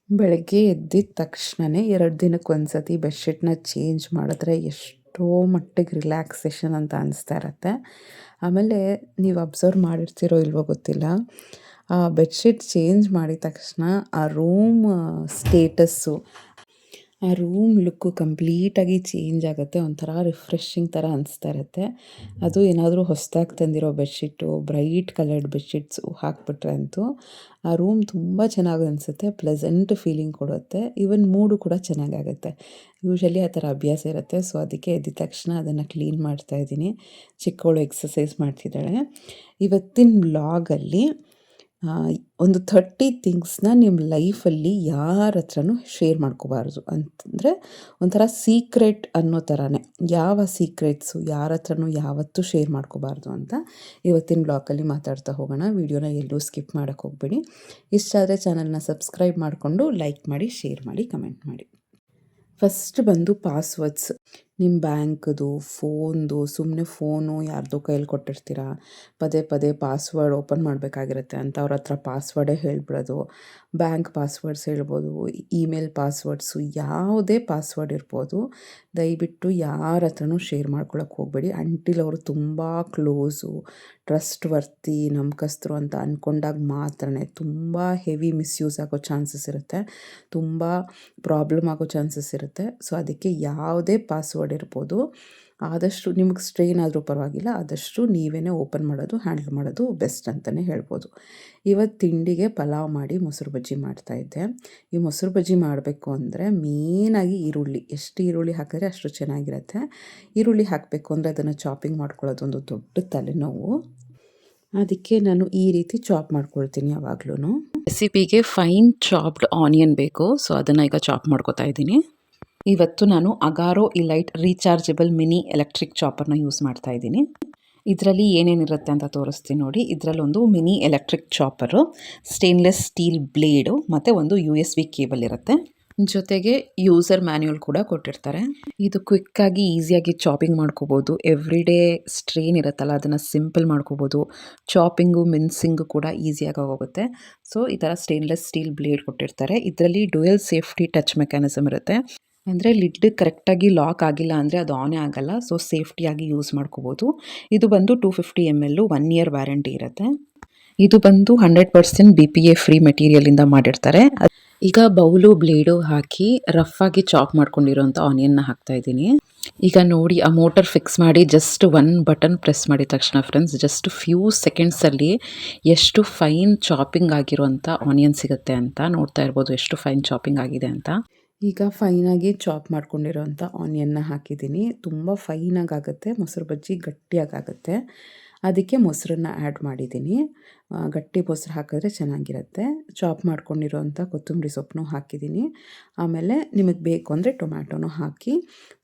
ಬೆಳಗ್ಗೆ ಎದ್ದಿದ ತಕ್ಷಣನೇ 2 ದಿನಕ್ಕೊಂದ್ಸತಿ ಬೆಡ್‌ಶೀಟ್‌ನ ಚೇಂಜ್ ಮಾಡಿದ್ರೆ ಎಷ್ಟೋ ಮಟ್ಟಿಗೆ ರಿಲ್ಯಾಕ್ಸೇಷನ್ ಅಂತ ಅನಿಸ್ತಾ ಇರತ್ತೆ. ಆಮೇಲೆ ನೀವು ಅಬ್ಸರ್ವ್ ಮಾಡಿರ್ತೀರೋ ಇಲ್ವೋ ಗೊತ್ತಿಲ್ಲ. ಆ ಬೆಡ್‌ಶೀಟ್ ಚೇಂಜ್ ಮಾಡಿದ ತಕ್ಷಣ ಆ ರೂಮ್ ಸ್ಟೇಟಸ್ಸು, ಆ ರೂಮ್ ಲುಕ್ಕು ಕಂಪ್ಲೀಟಾಗಿ ಚೇಂಜ್ ಆಗುತ್ತೆ. ಒಂಥರ ರಿಫ್ರೆಶಿಂಗ್ ಥರ ಅನಿಸ್ತಾ ಇರುತ್ತೆ. ಅದು ಏನಾದರೂ ಹೊಸದಾಗಿ ತಂದಿರೋ ಬೆಡ್‌ಶೀಟು, ಬ್ರೈಟ್ ಕಲರ್ಡ್ ಬೆಡ್‌ಶೀಟ್ಸು ಹಾಕ್ಬಿಟ್ರೆ ಅಂತೂ ಆ ರೂಮ್ ತುಂಬ ಚೆನ್ನಾಗಿ ಅನಿಸುತ್ತೆ. ಪ್ಲೆಸೆಂಟ್ ಫೀಲಿಂಗ್ ಕೊಡುತ್ತೆ. ಈವನ್ ಮೂಡು ಕೂಡ ಚೆನ್ನಾಗಾಗುತ್ತೆ. ಯೂಶಲಿ ಆ ಥರ ಅಭ್ಯಾಸ ಇರುತ್ತೆ. ಸೊ, ಅದಕ್ಕೆ ಎದ್ದಿದ ತಕ್ಷಣ ಅದನ್ನು ಕ್ಲೀನ್ ಮಾಡ್ತಾಯಿದ್ದೀನಿ. ಚಿಕ್ಕವಳು ಎಕ್ಸಸೈಸ್ ಮಾಡ್ತಿದ್ದಾಳೆ. ಇವತ್ತಿನ ವ್ಲಾಗಲ್ಲಿ ಒಂದು 30 ಥಿಂಗ್ಸ್‌ನ ನಿಮ್ಮ ಲೈಫಲ್ಲಿ ಯಾರ ಹತ್ರನೂ ಶೇರ್ ಮಾಡ್ಕೋಬಾರ್ದು. ಅಂತಂದರೆ ಒಂಥರ ಸೀಕ್ರೆಟ್ ಅನ್ನೋ ಥರನೇ. ಯಾವ ಸೀಕ್ರೆಟ್ಸು ಯಾರ ಹತ್ರನೂ ಯಾವತ್ತೂ ಶೇರ್ ಮಾಡ್ಕೋಬಾರ್ದು ಅಂತ ಇವತ್ತಿನ ವ್ಲಾಗಲ್ಲಿ ಮಾತಾಡ್ತಾ ಹೋಗೋಣ. ವಿಡಿಯೋನ ಎಲ್ಲೂ ಸ್ಕಿಪ್ ಮಾಡೋಕ್ಕೆ ಹೋಗಬೇಡಿ. ಇಷ್ಟ ಆದರೆ ಚಾನಲ್ನ ಸಬ್ಸ್ಕ್ರೈಬ್ ಮಾಡಿಕೊಂಡು ಲೈಕ್ ಮಾಡಿ, ಶೇರ್ ಮಾಡಿ, ಕಮೆಂಟ್ ಮಾಡಿ. ಫಸ್ಟ್ ಬಂದು ಪಾಸ್ವರ್ಡ್ಸ್. ನಿಮ್ಮ ಬ್ಯಾಂಕ್ದು, ಫೋನ್ದು, ಸುಮ್ಮನೆ ಫೋನು ಯಾರ್ದೋ ಕೈಯಲ್ಲಿ ಕೊಟ್ಟಿರ್ತೀರ, ಪದೇ ಪದೇ ಪಾಸ್ವರ್ಡ್ ಓಪನ್ ಮಾಡಬೇಕಾಗಿರುತ್ತೆ ಅಂತ ಅವ್ರ ಹತ್ರ ಪಾಸ್ವರ್ಡೇ ಹೇಳ್ಬಿಡೋದು. ಬ್ಯಾಂಕ್ ಪಾಸ್ವರ್ಡ್ಸ್ ಹೇಳ್ಬೋದು, ಇಮೇಲ್ ಪಾಸ್ವರ್ಡ್ಸು, ಯಾವುದೇ ಪಾಸ್ವರ್ಡ್ ಇರ್ಬೋದು. ದಯವಿಟ್ಟು ಯಾರ ಹತ್ರನೂ ಶೇರ್ ಮಾಡ್ಕೊಳಕ್ಕೆ ಹೋಗಬೇಡಿ. ಅಂಟಿಲ್ ಅವರು ತುಂಬ ಕ್ಲೋಸು, ಟ್ರಸ್ಟ್ ವರ್ತಿ, ನಂಬಿಕಸ್ಥರು ಅಂತ ಅಂದ್ಕೊಂಡಾಗ ಮಾತ್ರನೇ. ತುಂಬ ಹೆವಿ ಮಿಸ್ಯೂಸ್ ಆಗೋ ಚಾನ್ಸಸ್ ಇರುತ್ತೆ. ತುಂಬ ಪ್ರಾಬ್ಲಮ್ ಆಗೋ ಚಾನ್ಸಸ್ ಇರುತ್ತೆ. ಸೊ, ಅದಕ್ಕೆ ಯಾವುದೇ ಪಾಸ್ವರ್ಡ್ ಇರ್ಬೋದು, ಆದಷ್ಟು ನಿಮಗೆ ಸ್ಟ್ರೈನ್ ಆದರೂ ಪರವಾಗಿಲ್ಲ, ಆದಷ್ಟು ನೀವೇ ಓಪನ್ ಮಾಡೋದು, ಹ್ಯಾಂಡಲ್ ಮಾಡೋದು ಬೆಸ್ಟ್ ಅಂತಲೇ ಹೇಳ್ಬೋದು. ಇವತ್ತು ತಿಂಡಿಗೆ ಪಲಾವ್ ಮಾಡಿ ಮೊಸರು ಬಜ್ಜಿ ಮಾಡ್ತಾಯಿದ್ದೆ. ಈ ಮೊಸರು ಬಜ್ಜಿ ಮಾಡಬೇಕು ಅಂದರೆ ಮೇನಾಗಿ ಈರುಳ್ಳಿ, ಎಷ್ಟು ಈರುಳ್ಳಿ ಹಾಕಿದ್ರೆ ಅಷ್ಟು ಚೆನ್ನಾಗಿರುತ್ತೆ. ಈರುಳ್ಳಿ ಹಾಕಬೇಕು ಅಂದರೆ ಅದನ್ನು ಚಾಪಿಂಗ್ ಮಾಡ್ಕೊಳ್ಳೋದು ಒಂದು ದೊಡ್ಡ ತಲೆನೋವು. ಅದಕ್ಕೆ ನಾನು ಈ ರೀತಿ ಚಾಪ್ ಮಾಡ್ಕೊಳ್ತೀನಿ ಯಾವಾಗ್ಲೂ. ರೆಸಿಪಿಗೆ ಫೈನ್ ಚಾಪ್ಡ್ ಆನಿಯನ್ ಬೇಕು. ಸೊ, ಅದನ್ನು ಈಗ ಚಾಪ್ ಮಾಡ್ಕೊತಾ ಇದ್ದೀನಿ. ಇವತ್ತು ನಾನು Agaro elite rechargeable mini electric ಚಾಪರ್ನ ಯೂಸ್ ಮಾಡ್ತಾ ಇದ್ದೀನಿ. ಇದರಲ್ಲಿ ಏನೇನಿರುತ್ತೆ ಅಂತ ತೋರಿಸ್ತೀನಿ ನೋಡಿ. ಇದರಲ್ಲೊಂದು mini electric chopper, stainless steel blade ಮತ್ತು ಒಂದು USB ಕೇಬಲ್ ಇರುತ್ತೆ. ಜೊತೆಗೆ ಯೂಸರ್ ಮ್ಯಾನ್ಯುಯಲ್ ಕೂಡ ಕೊಟ್ಟಿರ್ತಾರೆ. ಇದು ಕ್ವಿಕ್ಕಾಗಿ ಈಸಿಯಾಗಿ ಚಾಪಿಂಗ್ ಮಾಡ್ಕೋಬೋದು. ಎವ್ರಿ ಡೇ ಸ್ಟ್ರೇನ್ ಇರುತ್ತಲ್ಲ, ಅದನ್ನು ಸಿಂಪಲ್ ಮಾಡ್ಕೋಬೋದು. ಚಾಪಿಂಗು ಮಿನ್ಸಿಂಗು ಕೂಡ ಈಸಿಯಾಗಿ ಆಗೋಗುತ್ತೆ. ಸೊ, ಈ ಥರ ಸ್ಟೇನ್ಲೆಸ್ ಸ್ಟೀಲ್ ಬ್ಲೇಡ್ ಕೊಟ್ಟಿರ್ತಾರೆ. ಇದರಲ್ಲಿ ಡ್ಯುಯಲ್ ಸೇಫ್ಟಿ ಟಚ್ ಮೆಕ್ಯಾನಿಸಮ್ ಇರುತ್ತೆ. ಅಂದರೆ ಲಿಡ್ ಕರೆಕ್ಟಾಗಿ ಲಾಕ್ ಆಗಿಲ್ಲ ಅಂದರೆ ಅದು ಆನೇ ಆಗಲ್ಲ. ಸೊ, ಸೇಫ್ಟಿಯಾಗಿ ಯೂಸ್ ಮಾಡ್ಕೋಬೋದು. ಇದು ಬಂದು 250 ml 1 year ವ್ಯಾರಂಟಿ ಇರುತ್ತೆ. ಇದು ಬಂದು 100% BPA ಫ್ರೀ ಮೆಟೀರಿಯಲಿಂದ ಮಾಡಿರ್ತಾರೆ. ಈಗ ಬೌಲು ಬ್ಲೇಡು ಹಾಕಿ ರಫಾಗಿ ಚಾಪ್ ಮಾಡ್ಕೊಂಡಿರೋಂಥ ಆನಿಯನ್ನ ಹಾಕ್ತಾಯಿದ್ದೀನಿ. ಈಗ ನೋಡಿ, ಆ ಮೋಟರ್ ಫಿಕ್ಸ್ ಮಾಡಿ ಜಸ್ಟ್ 1 ಬಟನ್ ಪ್ರೆಸ್ ಮಾಡಿದ ತಕ್ಷಣ ಫ್ರೆಂಡ್ಸ್, ಜಸ್ಟ್ ಫ್ಯೂ ಸೆಕೆಂಡ್ಸಲ್ಲಿ ಎಷ್ಟು ಫೈನ್ ಚಾಪಿಂಗ್ ಆಗಿರುವಂಥ ಆನಿಯನ್ ಸಿಗುತ್ತೆ ಅಂತ ನೋಡ್ತಾ ಇರ್ಬೋದು, ಎಷ್ಟು ಫೈನ್ ಚಾಪಿಂಗ್ ಆಗಿದೆ ಅಂತ. ಈಗ ಫೈನಾಗಿ ಚಾಪ್ ಮಾಡ್ಕೊಂಡಿರೋಂಥ ಆನಿಯನ್ನ ಹಾಕಿದ್ದೀನಿ. ತುಂಬ ಫೈನಾಗಿ ಆಗುತ್ತೆ, ಮೊಸರು ಬಜ್ಜಿ ಗಟ್ಟಿಯಾಗುತ್ತೆ. ಅದಕ್ಕೆ ಮೊಸರನ್ನ ಆ್ಯಡ್ ಮಾಡಿದ್ದೀನಿ. ಗಟ್ಟಿ ಮೊಸರು ಹಾಕಿದ್ರೆ ಚೆನ್ನಾಗಿರುತ್ತೆ. ಚಾಪ್ ಮಾಡ್ಕೊಂಡಿರೋಂಥ ಕೊತ್ತಂಬರಿ ಸೊಪ್ಪನ್ನು ಹಾಕಿದ್ದೀನಿ. ಆಮೇಲೆ ನಿಮಗೆ ಬೇಕು ಅಂದರೆ ಟೊಮ್ಯಾಟೊನೂ ಹಾಕಿ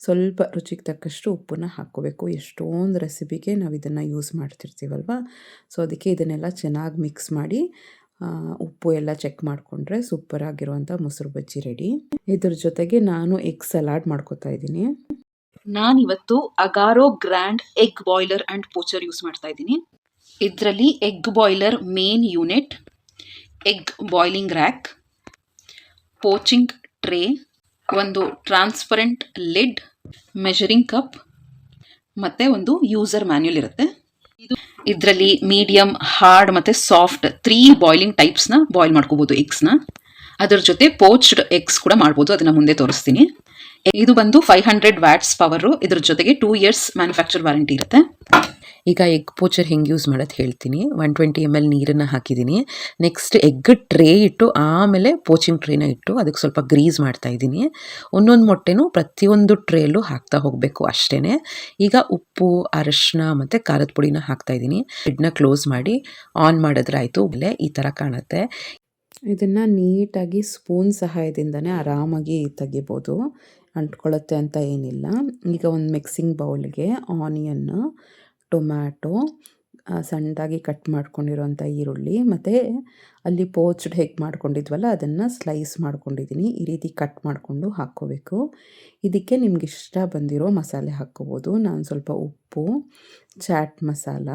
ಸ್ವಲ್ಪ ರುಚಿಗೆ ತಕ್ಕಷ್ಟು ಉಪ್ಪನ್ನು ಹಾಕ್ಕೋಬೇಕು. ಎಷ್ಟೊಂದು ರೆಸಿಪಿಗೆ ನಾವು ಇದನ್ನು ಯೂಸ್ ಮಾಡ್ತಿರ್ತೀವಲ್ವ. ಸೊ, ಅದಕ್ಕೆ ಇದನ್ನೆಲ್ಲ ಚೆನ್ನಾಗಿ ಮಿಕ್ಸ್ ಮಾಡಿ ಉಪ್ಪು ಎಲ್ಲ ಚೆಕ್ ಮಾಡಿಕೊಂಡ್ರೆ ಸೂಪರಾಗಿರುವಂಥ ಮೊಸರು ಬಜ್ಜಿ ರೆಡಿ. ಇದ್ರ ಜೊತೆಗೆ ನಾನು ಎಗ್ ಸಲಾಡ್ ಮಾಡ್ಕೋತಾ ಇದ್ದೀನಿ. ನಾನಿವತ್ತು Agaro grand egg boiler and poacher use ಮಾಡ್ತಾ ಇದ್ದೀನಿ. ಇದರಲ್ಲಿ egg boiler main unit, egg boiling rack, poaching tray, ಒಂದು ಟ್ರಾನ್ಸ್ಪರೆಂಟ್ ಲಿಡ್, ಮೆಷರಿಂಗ್ ಕಪ್ ಮತ್ತು ಒಂದು ಯೂಸರ್ ಮ್ಯಾನ್ಯುಯಲ್ ಇರುತ್ತೆ. ಇದರಲ್ಲಿ ಮೀಡಿಯಂ, ಹಾರ್ಡ್ ಮತ್ತು ಸಾಫ್ಟ್ 3 ಬಾಯ್ಲಿಂಗ್ ಟೈಪ್ಸ್ನ ಬಾಯ್ಲ್ ಮಾಡ್ಕೋಬೋದು ಎಗ್ಸ್ನ. ಅದರ ಜೊತೆ ಪೋಚ್ಡ್ ಎಗ್ಸ್ ಕೂಡ ಮಾಡ್ಬೋದು, ಅದನ್ನು ಮುಂದೆ ತೋರಿಸ್ತೀನಿ. ಇದು ಬಂದು 500 ವ್ಯಾಟ್ಸ್ ಪವರು. ಇದ್ರ ಜೊತೆಗೆ 2 years ಮ್ಯಾನುಫ್ಯಾಕ್ಚರ್ ವಾರಂಟಿ ಇರುತ್ತೆ. ಈಗ ಎಗ್ ಪೋಚರ್ ಹೆಂಗೆ ಯೂಸ್ ಮಾಡೋದು ಹೇಳ್ತೀನಿ. 120 ml ನೀರನ್ನು ಹಾಕಿದ್ದೀನಿ. ನೆಕ್ಸ್ಟ್ ಎಗ್ ಟ್ರೇ ಇಟ್ಟು ಆಮೇಲೆ ಪೋಚಿಂಗ್ ಟ್ರೇನ ಇಟ್ಟು ಅದಕ್ಕೆ ಸ್ವಲ್ಪ ಗ್ರೀಸ್ ಮಾಡ್ತಾ ಇದ್ದೀನಿ. ಒಂದೊಂದು ಮೊಟ್ಟೆನೂ ಪ್ರತಿಯೊಂದು ಟ್ರೇಯಲ್ಲೂ ಹಾಕ್ತಾ ಹೋಗಬೇಕು ಅಷ್ಟೇ. ಈಗ ಉಪ್ಪು, ಅರಿಶಿನ ಮತ್ತು ಖಾರದ ಪುಡಿನ ಹಾಕ್ತಾ ಇದ್ದೀನಿ. ಲಿಡ್ನ ಕ್ಲೋಸ್ ಮಾಡಿ ಆನ್ ಮಾಡಿದ್ರೆ ಆಯಿತು. ಬೆಲೆ ಈ ಥರ ಕಾಣುತ್ತೆ. ಇದನ್ನು ನೀಟಾಗಿ ಸ್ಪೂನ್ ಸಹಾಯದಿಂದನೇ ಆರಾಮಾಗಿ ತೆಗಿಬೋದು, ಅಂಟ್ಕೊಳ್ಳುತ್ತೆ ಅಂತ ಏನಿಲ್ಲ. ಈಗ ಒಂದು ಮಿಕ್ಸಿಂಗ್ ಬೌಲ್ಗೆ ಆನಿಯನ್ನು, ಟೊಮ್ಯಾಟೊ, ಸಣ್ಣದಾಗಿ ಕಟ್ ಮಾಡ್ಕೊಂಡಿರೋಂಥ ಈರುಳ್ಳಿ ಮತ್ತು ಅಲ್ಲಿ ಪೋಚ್ಡ್ ಹೇಗೆ ಮಾಡ್ಕೊಂಡಿದ್ವಲ್ಲ ಅದನ್ನು ಸ್ಲೈಸ್ ಮಾಡ್ಕೊಂಡಿದ್ದೀನಿ. ಈ ರೀತಿ ಕಟ್ ಮಾಡಿಕೊಂಡು ಹಾಕ್ಕೋಬೇಕು. ಇದಕ್ಕೆ ನಿಮ್ಗೆ ಇಷ್ಟ ಬಂದಿರೋ ಮಸಾಲೆ ಹಾಕ್ಕೋಬೋದು. ನಾನು ಸ್ವಲ್ಪ ಉಪ್ಪು, ಚಾಟ್ ಮಸಾಲ,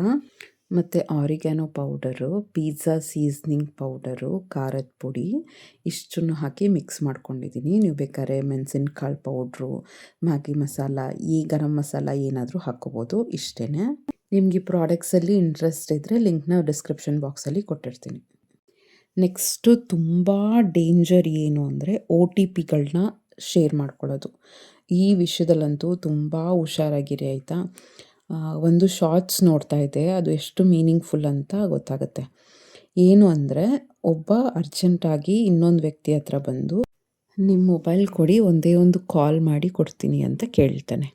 ಮತ್ತು ಆರಿಗ್ಯಾನೋ ಪೌಡರು, ಪಿಜ್ಜಾ ಸೀಸ್ನಿಂಗ್ ಪೌಡರು, ಖಾರದ ಪುಡಿ ಇಷ್ಟನ್ನು ಹಾಕಿ ಮಿಕ್ಸ್ ಮಾಡ್ಕೊಂಡಿದ್ದೀನಿ. ನೀವು ಬೇಕಾದ್ರೆ ಮೆಣಸಿನಕಾಳು ಪೌಡ್ರು, ಮ್ಯಾಗಿ ಮಸಾಲ, ಈ ಗರಂ ಮಸಾಲ ಏನಾದರೂ ಹಾಕ್ಕೋಬೋದು. ಇಷ್ಟೇ. ನಿಮಗೆ ಈ ಪ್ರಾಡಕ್ಟ್ಸಲ್ಲಿ ಇಂಟ್ರೆಸ್ಟ್ ಇದ್ದರೆ ಲಿಂಕ್ನ ಡಿಸ್ಕ್ರಿಪ್ಷನ್ ಬಾಕ್ಸಲ್ಲಿ ಕೊಟ್ಟಿರ್ತೀನಿ. ನೆಕ್ಸ್ಟು ತುಂಬ ಡೇಂಜರ್ ಏನು ಅಂದರೆ OTPಗಳನ್ನ ಶೇರ್ ಮಾಡ್ಕೊಳ್ಳೋದು. ಈ ವಿಷಯದಲ್ಲಂತೂ ತುಂಬ ಹುಷಾರಾಗಿರಿ ಆಯಿತಾ. ಒಂದು ಶಾರ್ಟ್ಸ್ ನೋಡ್ತಾ ಇದ್ದೆ, ಅದು ಎಷ್ಟು ಮೀನಿಂಗ್ಫುಲ್ ಅಂತ ಗೊತ್ತಾಗುತ್ತೆ. ಏನು ಅಂದರೆ ಒಬ್ಬ ಅರ್ಜೆಂಟಾಗಿ ಇನ್ನೊಂದು ವ್ಯಕ್ತಿ ಹತ್ರ ಬಂದು ನಿಮ್ಮ ಮೊಬೈಲ್ ಕೊಡಿ, ಒಂದೇ ಒಂದು ಕಾಲ್ ಮಾಡಿ ಕೊಡ್ತೀನಿ ಅಂತ ಕೇಳ್ತಾನೆ.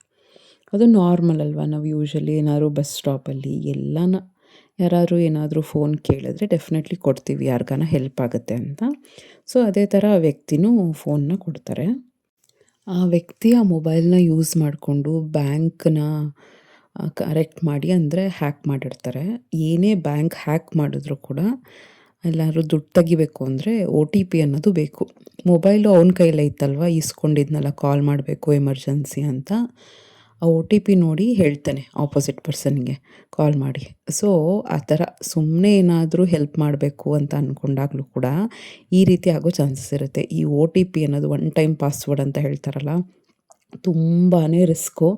ಅದು ನಾರ್ಮಲ್ ಅಲ್ವಾ. ನಾವು ಯೂಶ್ವಲಿ ಏನಾದ್ರು ಬಸ್ ಸ್ಟಾಪಲ್ಲಿ ಯಾರಾದರೂ ಏನಾದರೂ ಫೋನ್ ಕೇಳಿದ್ರೆ ಡೆಫಿನೆಟ್ಲಿ ಕೊಡ್ತೀವಿ, ಯಾರಿಗಾನ ಹೆಲ್ಪ್ ಆಗುತ್ತೆ ಅಂತ. ಸೊ ಅದೇ ಥರ ಆ ವ್ಯಕ್ತಿನೂ ಫೋನ್ನ ಕೊಡ್ತಾರೆ. ಆ ವ್ಯಕ್ತಿ ಆ ಮೊಬೈಲ್ನ ಯೂಸ್ ಮಾಡಿಕೊಂಡು ಬ್ಯಾಂಕ್ನ ಕರೆಕ್ಟ್ ಮಾಡಿ, ಅಂದರೆ ಹ್ಯಾಕ್ ಮಾಡಿರ್ತಾರೆ. ಏನೇ ಬ್ಯಾಂಕ್ ಹ್ಯಾಕ್ ಮಾಡಿದ್ರು ಕೂಡ ಎಲ್ಲಾದ್ರೂ ದುಡ್ಡು ತೆಗಿಬೇಕು ಅಂದರೆ OTP ಅನ್ನೋದು ಬೇಕು. ಮೊಬೈಲು ಅವನ ಕೈಲೇ ಇತ್ತಲ್ವ, ಇಸ್ಕೊಂಡಿದ್ನಲ್ಲ ಕಾಲ್ ಮಾಡಬೇಕು ಎಮರ್ಜೆನ್ಸಿ ಅಂತ, ಆ OTP ನೋಡಿ ಹೇಳ್ತಾನೆ ಆಪೋಸಿಟ್ ಪರ್ಸನ್ಗೆ ಕಾಲ್ ಮಾಡಿ. ಸೊ ಆ ಥರ ಸುಮ್ಮನೆ ಏನಾದರೂ ಹೆಲ್ಪ್ ಮಾಡಬೇಕು ಅಂತ ಅಂದ್ಕೊಂಡಾಗಲೂ ಕೂಡ ಈ ರೀತಿ ಆಗೋ ಚಾನ್ಸಸ್ ಇರುತ್ತೆ. ಈ OTP ಅನ್ನೋದು ಒನ್ ಟೈಮ್ ಪಾಸ್ವರ್ಡ್ ಅಂತ ಹೇಳ್ತಾರಲ್ಲ, ತುಂಬಾ ರಿಸ್ಕು.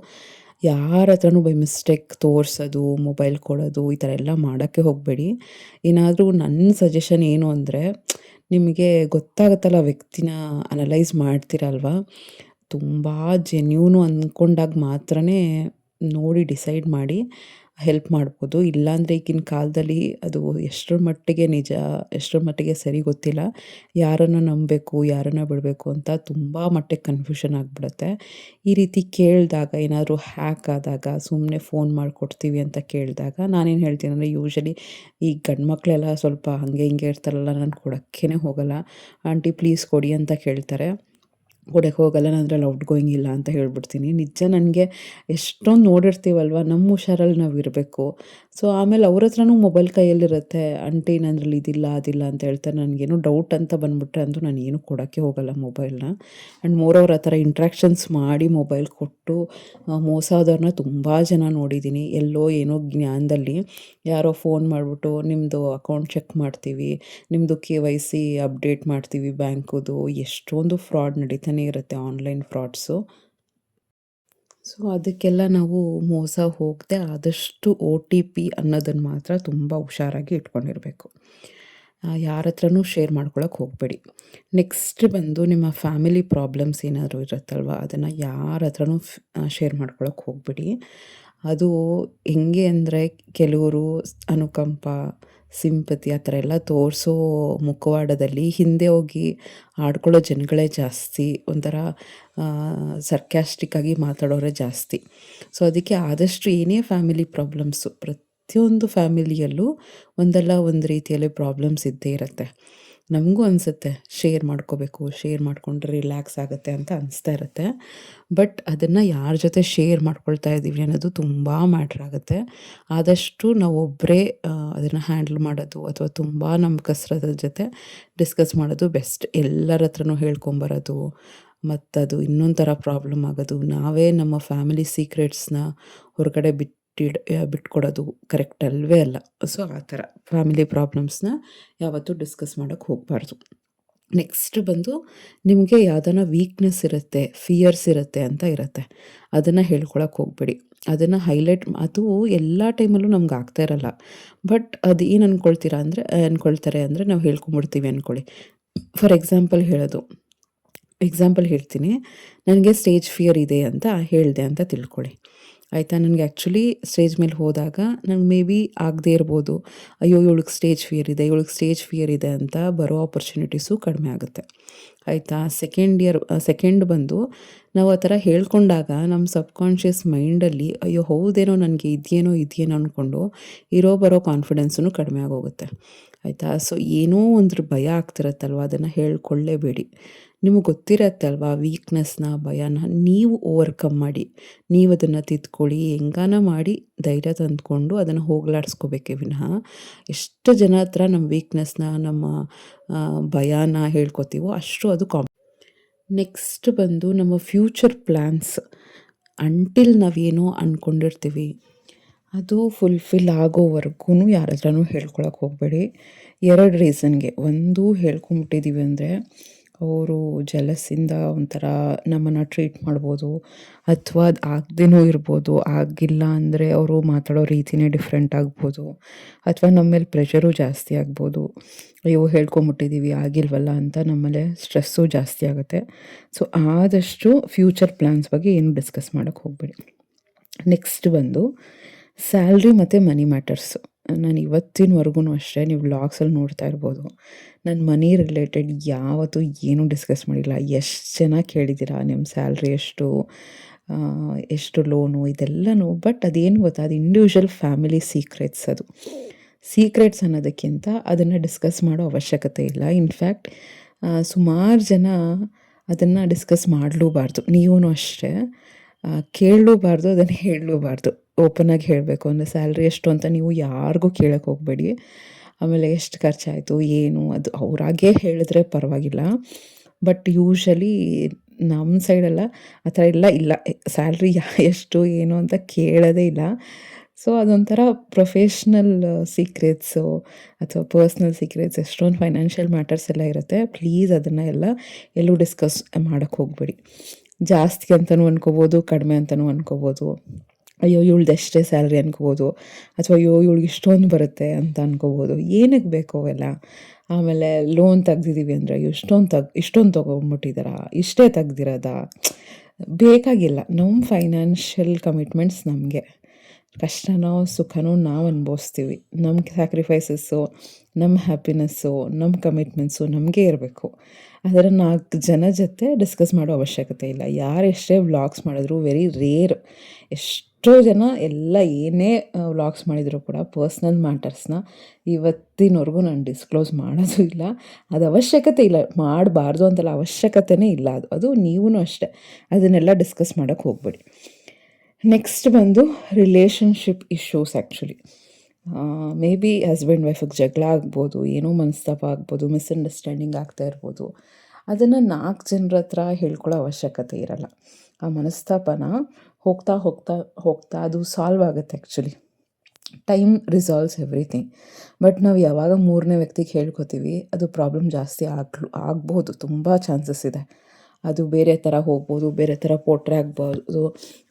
ಯಾರ ಹತ್ರನೂ ಬೈ ಮಿಸ್ಟೇಕ್ ತೋರಿಸೋದು, ಮೊಬೈಲ್ ಕೊಡೋದು ಈ ಥರ ಎಲ್ಲ ಮಾಡೋಕ್ಕೆ ಹೋಗಬೇಡಿ. ಏನಾದರೂ ನನ್ನ ಸಜೆಷನ್ ಏನು ಅಂದರೆ, ನಿಮಗೆ ಗೊತ್ತಾಗುತ್ತಲ್ಲ ವ್ಯಕ್ತಿನ ಅನಲೈಸ್ ಮಾಡ್ತೀರಲ್ವ, ತುಂಬ ಜೆನ್ಯೂನು ಅಂದ್ಕೊಂಡಾಗ ಮಾತ್ರ ನೋಡಿ ಡಿಸೈಡ್ ಮಾಡಿ ಹೆಲ್ಪ್ ಮಾಡ್ಬೋದು. ಇಲ್ಲಾಂದರೆ ಈಗಿನ ಕಾಲದಲ್ಲಿ ಅದು ಎಷ್ಟರ ಮಟ್ಟಿಗೆ ನಿಜ, ಎಷ್ಟರ ಮಟ್ಟಿಗೆ ಸರಿ ಗೊತ್ತಿಲ್ಲ. ಯಾರನ್ನು ನಂಬಬೇಕು, ಯಾರನ್ನು ಬಿಡಬೇಕು ಅಂತ ತುಂಬ ಮಟ್ಟಿಗೆ ಕನ್ಫ್ಯೂಷನ್ ಆಗಿಬಿಡುತ್ತೆ. ಈ ರೀತಿ ಕೇಳಿದಾಗ, ಏನಾದರೂ ಹ್ಯಾಕ್ ಆದಾಗ, ಸುಮ್ಮನೆ ಫೋನ್ ಮಾಡಿಕೊಡ್ತೀವಿ ಅಂತ ಕೇಳಿದಾಗ ನಾನೇನು ಹೇಳ್ತೀನಿ ಅಂದರೆ, ಯೂಶ್ವಲಿ ಈ ಗಂಡು ಮಕ್ಕಳೆಲ್ಲ ಸ್ವಲ್ಪ ಹಾಗೆ ಹಿಂಗೆ ಇರ್ತಾರಲ್ಲ, ನಾನು ಕೊಡೋಕ್ಕೇ ಹೋಗಲ್ಲ. ಆಂಟಿ ಪ್ಲೀಸ್ ಕೊಡಿ ಅಂತ ಕೇಳ್ತಾರೆ, ಕೊಡೋಕ್ಕೆ ಹೋಗಲ್ಲ, ನಾನು ಅದ್ರಲ್ಲಿ ಔಟ್ ಗೋಯಿಂಗ್ ಇಲ್ಲ ಅಂತ ಹೇಳ್ಬಿಡ್ತೀನಿ. ನಿಜ ನನಗೆ ಎಷ್ಟೊಂದು ನೋಡಿರ್ತೀವಲ್ವ, ನಮ್ಮ ಹುಷಾರಲ್ಲಿ ನಾವು ಇರಬೇಕು. ಸೊ ಆಮೇಲೆ ಅವ್ರ ಹತ್ರನೂ ಮೊಬೈಲ್ ಕೈಯಲ್ಲಿರುತ್ತೆ, ಆಂಟಿ ನನ್ನಲ್ಲಿ ಇದಿಲ್ಲ ಅದಿಲ್ಲ ಅಂತ ಹೇಳ್ತಾರೆ. ನನಗೇನೋ ಡೌಟ್ ಅಂತ ಬಂದುಬಿಟ್ರೆ ಅಂತೂ ನಾನು ಏನೂ ಕೊಡೋಕ್ಕೆ ಹೋಗಲ್ಲ ಮೊಬೈಲ್ನ. ಆ್ಯಂಡ್ ಮೋರೋವರ್ ಆ ಥರ ಇಂಟ್ರ್ಯಾಕ್ಷನ್ಸ್ ಮಾಡಿ ಮೊಬೈಲ್ ಕೊಟ್ಟು ಮೋಸ ಆದವ್ರನ್ನ ತುಂಬ ಜನ ನೋಡಿದ್ದೀನಿ. ಎಲ್ಲೋ ಏನೋ ಜ್ಞಾನದಲ್ಲಿ ಯಾರೋ ಫೋನ್ ಮಾಡಿಬಿಟ್ಟು ನಿಮ್ಮದು ಅಕೌಂಟ್ ಚೆಕ್ ಮಾಡ್ತೀವಿ, ನಿಮ್ಮದು KYC ಅಪ್ಡೇಟ್ ಮಾಡ್ತೀವಿ ಬ್ಯಾಂಕುದು, ಎಷ್ಟೊಂದು ಫ್ರಾಡ್ ನಡೀತಾನೆ ಇರುತ್ತೆ, ಆನ್ಲೈನ್ ಫ್ರಾಡ್ಸು. ಸೊ ಅದಕ್ಕೆಲ್ಲ ನಾವು ಮೋಸ ಹೋಗದೆ ಆದಷ್ಟು OTP ಅನ್ನೋದನ್ನು ಮಾತ್ರ ತುಂಬ ಹುಷಾರಾಗಿ ಇಟ್ಕೊಂಡಿರಬೇಕು. ಯಾರ ಹತ್ರನೂ ಶೇರ್ ಮಾಡ್ಕೊಳಕ್ಕೆ ಹೋಗಬೇಡಿ. ನೆಕ್ಸ್ಟ್ ಬಂದು ನಿಮ್ಮ ಫ್ಯಾಮಿಲಿ ಪ್ರಾಬ್ಲಮ್ಸ್ ಏನಾದರೂ ಇರುತ್ತಲ್ವ, ಅದನ್ನು ಯಾರ ಹತ್ರನೂ ಶೇರ್ ಮಾಡ್ಕೊಳಕ್ಕೆ ಹೋಗಬೇಡಿ. ಅದು ಹೆಂಗೆ ಅಂದರೆ, ಕೆಲವರು ಅನುಕಂಪ, ಸಿಂಪತಿ ಆ ಥರ ಎಲ್ಲ ತೋರಿಸೋ ಮುಖವಾಡದಲ್ಲಿ ಹಿಂದೆ ಹೋಗಿ ಆಡ್ಕೊಳ್ಳೋ ಜನಗಳೇ ಜಾಸ್ತಿ, ಒಂಥರ ಸರ್ಕ್ಯಾಸ್ಟಿಕ್ಕಾಗಿ ಮಾತಾಡೋರೇ ಜಾಸ್ತಿ. ಸೊ ಅದಕ್ಕೆ ಆದಷ್ಟು ಏನೇ ಫ್ಯಾಮಿಲಿ ಪ್ರಾಬ್ಲಮ್ಸು, ಪ್ರತಿಯೊಂದು ಫ್ಯಾಮಿಲಿಯಲ್ಲೂ ಒಂದಲ್ಲ ಒಂದು ರೀತಿಯಲ್ಲಿ ಪ್ರಾಬ್ಲಮ್ಸ್ ಇದ್ದೇ ಇರುತ್ತೆ. ನಮಗೂ ಅನಿಸುತ್ತೆ ಶೇರ್ ಮಾಡ್ಕೋಬೇಕು, ಶೇರ್ ಮಾಡಿಕೊಂಡ್ರೆ ರಿಲ್ಯಾಕ್ಸ್ ಆಗುತ್ತೆ ಅಂತ ಅನಿಸ್ತಾ ಇರುತ್ತೆ. ಬಟ್ ಅದನ್ನು ಯಾರ ಜೊತೆ ಶೇರ್ ಮಾಡ್ಕೊಳ್ತಾ ಇದ್ದೀವಿ ಅನ್ನೋದು ತುಂಬ ಮ್ಯಾಟ್ರ್ ಆಗುತ್ತೆ. ಆದಷ್ಟು ನಾವು ಒಬ್ಬರೇ ಅದನ್ನು ಹ್ಯಾಂಡಲ್ ಮಾಡೋದು, ಅಥವಾ ತುಂಬ ನಂಬಿಕಸ್ಥರ ಜೊತೆ ಡಿಸ್ಕಸ್ ಮಾಡೋದು ಬೆಸ್ಟ್. ಎಲ್ಲರ ಹತ್ರನೂ ಹೇಳ್ಕೊಂಬರೋದು, ಮತ್ತದು ಇನ್ನೊಂದು ಥರ ಪ್ರಾಬ್ಲಮ್ ಆಗೋದು, ನಾವೇ ನಮ್ಮ ಫ್ಯಾಮಿಲಿ ಸೀಕ್ರೆಟ್ಸ್ನ ಹೊರಗಡೆ ಬಿಟ್ಕೊಡೋದು ಕರೆಕ್ಟ್ ಅಲ್ವೇ ಅಲ್ಲ. ಸೊ ಆ ಥರ ಫ್ಯಾಮಿಲಿ ಪ್ರಾಬ್ಲಮ್ಸ್ನ ಯಾವತ್ತೂ ಡಿಸ್ಕಸ್ ಮಾಡೋಕ್ಕೆ ಹೋಗಬಾರ್ದು. ನೆಕ್ಸ್ಟ್ ಬಂದು, ನಿಮಗೆ ಯಾವ್ದಾನ ವೀಕ್ನೆಸ್ ಇರುತ್ತೆ, ಫಿಯರ್ಸ್ ಇರುತ್ತೆ ಅಂತ ಇರುತ್ತೆ, ಅದನ್ನು ಹೇಳ್ಕೊಳಕ್ಕೆ ಹೋಗಬೇಡಿ. ಅದನ್ನು ಹೈಲೈಟ್, ಅದು ಎಲ್ಲ ಟೈಮಲ್ಲೂ ನಮ್ಗೆ ಆಗ್ತಾ ಇರಲ್ಲ. ಬಟ್ ಅದು ಏನು ಅಂದ್ಕೊಳ್ತಾರೆ ಅಂದರೆ ನಾವು ಹೇಳ್ಕೊಂಬಿಡ್ತೀವಿ ಅಂದ್ಕೊಳ್ಳಿ. ಫಾರ್ ಎಕ್ಸಾಂಪಲ್ ಹೇಳ್ತೀನಿ, ನನಗೆ ಸ್ಟೇಜ್ ಫಿಯರ್ ಇದೆ ಅಂತ ಹೇಳಿದೆ ಅಂತ ತಿಳ್ಕೊಳ್ಳಿ, ಆಯಿತಾ. ನನಗೆ ಆ್ಯಕ್ಚುಲಿ ಸ್ಟೇಜ್ ಮೇಲೆ ಹೋದಾಗ ನಂಗೆ ಮೇ ಬಿ ಆಗದೇ ಇರ್ಬೋದು, ಅಯ್ಯೋ ಇವಳಿಗೆ ಸ್ಟೇಜ್ ಫಿಯರ್ ಇದೆ ಅಂತ ಬರೋ ಆಪರ್ಚುನಿಟೀಸು ಕಡಿಮೆ ಆಗುತ್ತೆ, ಆಯಿತಾ. ಸೆಕೆಂಡ್ ಬಂದು, ನಾವು ಆ ಥರ ಹೇಳ್ಕೊಂಡಾಗ ನಮ್ಮ ಸಬ್ಕಾನ್ಷಿಯಸ್ ಮೈಂಡಲ್ಲಿ ಅಯ್ಯೋ ಹೌದೇನೋ ನನಗೆ ಇದೆಯೇನೋ ಅಂದ್ಕೊಂಡು ಬರೋ ಕಾನ್ಫಿಡೆನ್ಸೂ ಕಡಿಮೆ ಆಗೋಗುತ್ತೆ, ಆಯಿತಾ. ಸೊ ಏನೋ ಒಂದ್ರ ಭಯ ಆಗ್ತಿರತ್ತಲ್ವ, ಅದನ್ನು ಹೇಳ್ಕೊಳ್ಳೇಬೇಡಿ. ನಿಮಗೆ ಗೊತ್ತಿರತ್ತೆ ಅಲ್ವಾ ವೀಕ್ನೆಸ್ನ, ಭಯನ ನೀವು ಓವರ್ಕಮ್ ಮಾಡಿ, ನೀವು ಅದನ್ನು ತಿದ್ಕೊಳ್ಳಿ, ಹೆಂಗಾನ ಮಾಡಿ ಧೈರ್ಯ ತಂದುಕೊಂಡು ಅದನ್ನು ಹೋಗಲಾಡಿಸ್ಕೋಬೇಕೇ ವಿನಃ ಎಷ್ಟು ಜನ ಹತ್ರ ನಮ್ಮ ವೀಕ್ನೆಸ್ನ, ನಮ್ಮ ಭಯನ ಹೇಳ್ಕೊತೀವೋ ಅಷ್ಟು ಅದು ನೆಕ್ಸ್ಟ್ ಬಂದು ನಮ್ಮ ಫ್ಯೂಚರ್ ಪ್ಲ್ಯಾನ್ಸ್. ಅಂಟಿಲ್ ನಾವೇನೋ ಅಂದ್ಕೊಂಡಿರ್ತೀವಿ, ಅದು ಫುಲ್ಫಿಲ್ ಆಗೋವರೆಗೂ ಯಾರ ಹತ್ರನೂ ಹೇಳ್ಕೊಳಕ್ಕೆ ಹೋಗಬೇಡಿ. 2 ರೀಸನ್ಗೆ. ಒಂದು ಹೇಳ್ಕೊಂಬಿಟ್ಟಿದ್ದೀವಿ ಅಂದರೆ ಅವರು ಜಲಸ್ಸಿಂದ ಒಂಥರ ನಮ್ಮನ್ನು ಟ್ರೀಟ್ ಮಾಡ್ಬೋದು, ಅಥವಾ ಅದು ಆಗದೇನೂ ಇರ್ಬೋದು. ಆಗಿಲ್ಲ ಅಂದರೆ ಅವರು ಮಾತಾಡೋ ರೀತಿಯೇ ಡಿಫ್ರೆಂಟ್ ಆಗ್ಬೋದು, ಅಥವಾ ನಮ್ಮ ಮೇಲೆ ಪ್ರೆಷರು ಜಾಸ್ತಿ ಆಗ್ಬೋದು. ಅಯ್ಯೋ ಹೇಳ್ಕೊಂಬಿಟ್ಟಿದ್ದೀವಿ ಆಗಿಲ್ವಲ್ಲ ಅಂತ ನಮ್ಮಲ್ಲೇ ಸ್ಟ್ರೆಸ್ಸು ಜಾಸ್ತಿ ಆಗುತ್ತೆ. ಸೊ ಆದಷ್ಟು ಫ್ಯೂಚರ್ ಪ್ಲ್ಯಾನ್ಸ್ ಬಗ್ಗೆ ಏನು ಡಿಸ್ಕಸ್ ಮಾಡೋಕ್ಕೆ ಹೋಗಬೇಡಿ. ನೆಕ್ಸ್ಟ್ ಬಂದು ಸ್ಯಾಲ್ರಿ ಮತ್ತು ಮನಿ ಮ್ಯಾಟರ್ಸು. ನಾನು ಇವತ್ತಿನವರೆಗೂ ಅಷ್ಟೇ, ನೀವು ವ್ಲಾಗ್ಸಲ್ಲಿ ನೋಡ್ತಾ ಇರ್ಬೋದು, ನಾನು ಮನಿ ರಿಲೇಟೆಡ್ ಯಾವತ್ತೂ ಏನೂ ಡಿಸ್ಕಸ್ ಮಾಡಿಲ್ಲ. ಎಷ್ಟು ಜನ ಕೇಳಿದ್ದೀರಾ ನಿಮ್ಮ ಸ್ಯಾಲ್ರಿ ಎಷ್ಟು ಲೋನು ಇದೆಲ್ಲನೂ. ಬಟ್ ಅದೇನು ಗೊತ್ತಾ, ಅದು ಇಂಡಿವಿಜುವಲ್ ಫ್ಯಾಮಿಲಿ ಸೀಕ್ರೆಟ್ಸ್. ಅದು ಸೀಕ್ರೆಟ್ಸ್ ಅನ್ನೋದಕ್ಕಿಂತ ಅದನ್ನು ಡಿಸ್ಕಸ್ ಮಾಡೋ ಅವಶ್ಯಕತೆ ಇಲ್ಲ. ಇನ್ಫ್ಯಾಕ್ಟ್ ಸುಮಾರು ಜನ ಅದನ್ನು ಡಿಸ್ಕಸ್ ಮಾಡಲೂಬಾರ್ದು. ನೀವೂ ಅಷ್ಟೇ ಕೇಳಲೂಬಾರ್ದು, ಅದನ್ನು ಹೇಳಲೂಬಾರ್ದು. ಓಪನಾಗಿ ಹೇಳಬೇಕು ಅಂದರೆ ಸ್ಯಾಲ್ರಿ ಎಷ್ಟು ಅಂತ ನೀವು ಯಾರಿಗೂ ಕೇಳೋಕ್ಕೆ ಹೋಗಬೇಡಿ. ಆಮೇಲೆ ಎಷ್ಟು ಖರ್ಚಾಯಿತು ಏನು ಅದು ಅವರಾಗೇ ಹೇಳಿದ್ರೆ ಪರವಾಗಿಲ್ಲ. ಬಟ್ ಯೂಶ್ವಲಿ ನಮ್ಮ ಸೈಡೆಲ್ಲ ಆ ಥರ ಇಲ್ಲ ಸ್ಯಾಲ್ರಿ ಎಷ್ಟು ಏನು ಅಂತ ಕೇಳೋದೇ ಇಲ್ಲ. ಸೊ ಅದೊಂಥರ ಪ್ರೊಫೆಷ್ನಲ್ ಸೀಕ್ರೆಟ್ಸು ಅಥವಾ ಪರ್ಸ್ನಲ್ ಸೀಕ್ರೆಟ್ಸ್, ಎಷ್ಟೊಂದು ಫೈನಾನ್ಷಿಯಲ್ ಮ್ಯಾಟರ್ಸ್ ಎಲ್ಲ ಇರುತ್ತೆ. ಪ್ಲೀಸ್ ಅದನ್ನು ಎಲ್ಲೂ ಡಿಸ್ಕಸ್ ಮಾಡೋಕ್ಕೆ ಹೋಗಬೇಡಿ. ಜಾಸ್ತಿ ಅಂತಲೂ ಅನ್ಕೋಬೋದು, ಕಡಿಮೆ ಅಂತಲೂ ಅನ್ಕೋಬೋದು. ಅಯ್ಯೋ ಇವಳ್ದು ಎಷ್ಟೇ ಸ್ಯಾಲ್ರಿ ಅನ್ಕೋಬೋದು, ಅಥವಾ ಅಯ್ಯೋ ಇವಳಿಗೆ ಇಷ್ಟೊಂದು ಬರುತ್ತೆ ಅಂತ ಅನ್ಕೋಬೋದು. ಏನಕ್ಕೆ ಬೇಕು ಅವೆಲ್ಲ? ಆಮೇಲೆ ಲೋನ್ ತೆಗ್ದಿದ್ದೀವಿ ಅಂದರೆ ಇಷ್ಟೊಂದು ತೊಗೊಂಬಿಟ್ಟಿದ್ದಾರಾ, ಇಷ್ಟೇ ತೆಗ್ದಿರೋದಾ? ಬೇಕಾಗಿಲ್ಲ. ನಮ್ಮ ಫೈನಾನ್ಷಿಯಲ್ ಕಮಿಟ್ಮೆಂಟ್ಸ್ ನಮಗೆ ಕಷ್ಟನೋ ಸುಖನೋ ನಾವು ಅನುಭವಿಸ್ತೀವಿ. ನಮ್ಮ ಸ್ಯಾಕ್ರಿಫೈಸಸ್ಸು, ನಮ್ಮ ಹ್ಯಾಪಿನೆಸ್ಸು, ನಮ್ಮ ಕಮಿಟ್ಮೆಂಟ್ಸು ನಮಗೇ ಇರಬೇಕು. ಅದರ 4 ಜನ ಜೊತೆ ಡಿಸ್ಕಸ್ ಮಾಡೋ ಅವಶ್ಯಕತೆ ಇಲ್ಲ. ಯಾರೆಷ್ಟೇ ವ್ಲಾಗ್ಸ್ ಮಾಡಿದ್ರು ವೆರಿ ರೇರ್. ಎಷ್ಟೋ ಜನ ಏನೇ ವ್ಲಾಗ್ಸ್ ಮಾಡಿದರೂ ಕೂಡ ಪರ್ಸ್ನಲ್ ಮ್ಯಾಟರ್ಸ್ನ ಇವತ್ತಿನವರೆಗೂ ನಾನು ಡಿಸ್ಕ್ಲೋಸ್ ಮಾಡೋದು ಇಲ್ಲ. ಅದು ಅವಶ್ಯಕತೆ ಇಲ್ಲ, ಮಾಡಬಾರ್ದು ಅಂತಲ್ಲ, ಅವಶ್ಯಕತೆಯೇ ಇಲ್ಲ. ಅದು ನೀವೂ ಅಷ್ಟೇ ಅದನ್ನೆಲ್ಲ ಡಿಸ್ಕಸ್ ಮಾಡೋಕ್ಕೆ ಹೋಗಬೇಡಿ. ನೆಕ್ಸ್ಟ್ ಬಂದು relationship issues. Actually maybe husband ವೈಫಿಗೆ ಜಗಳ ಆಗ್ಬೋದು, ಏನೋ ಮನಸ್ತಾಪ ಆಗ್ಬೋದು, ಮಿಸ್ಅಂಡರ್ಸ್ಟ್ಯಾಂಡಿಂಗ್ ಆಗ್ತಾ ಇರ್ಬೋದು. ಅದನ್ನು 4 ಜನರ ಹತ್ರ ಹೇಳ್ಕೊಳ್ಳೋ ಅವಶ್ಯಕತೆ ಇರಲ್ಲ. ಆ ಮನಸ್ತಾಪನ ಹೋಗ್ತಾ ಹೋಗ್ತಾ ಹೋಗ್ತಾ ಅದು ಸಾಲ್ವ್ ಆಗುತ್ತೆ. Actually time resolves everything. But ನಾವು ಯಾವಾಗ 3ನೇ ವ್ಯಕ್ತಿಗೆ ಹೇಳ್ಕೊತೀವಿ ಅದು ಪ್ರಾಬ್ಲಮ್ ಜಾಸ್ತಿ ಆಗ್ಬೋದು. ತುಂಬ ಚಾನ್ಸಸ್ ಇದೆ. ಅದು ಬೇರೆ ಥರ ಹೋಗ್ಬೋದು, ಬೇರೆ ಥರ ಪೋಟ್ರೆ ಆಗ್ಬೋದು.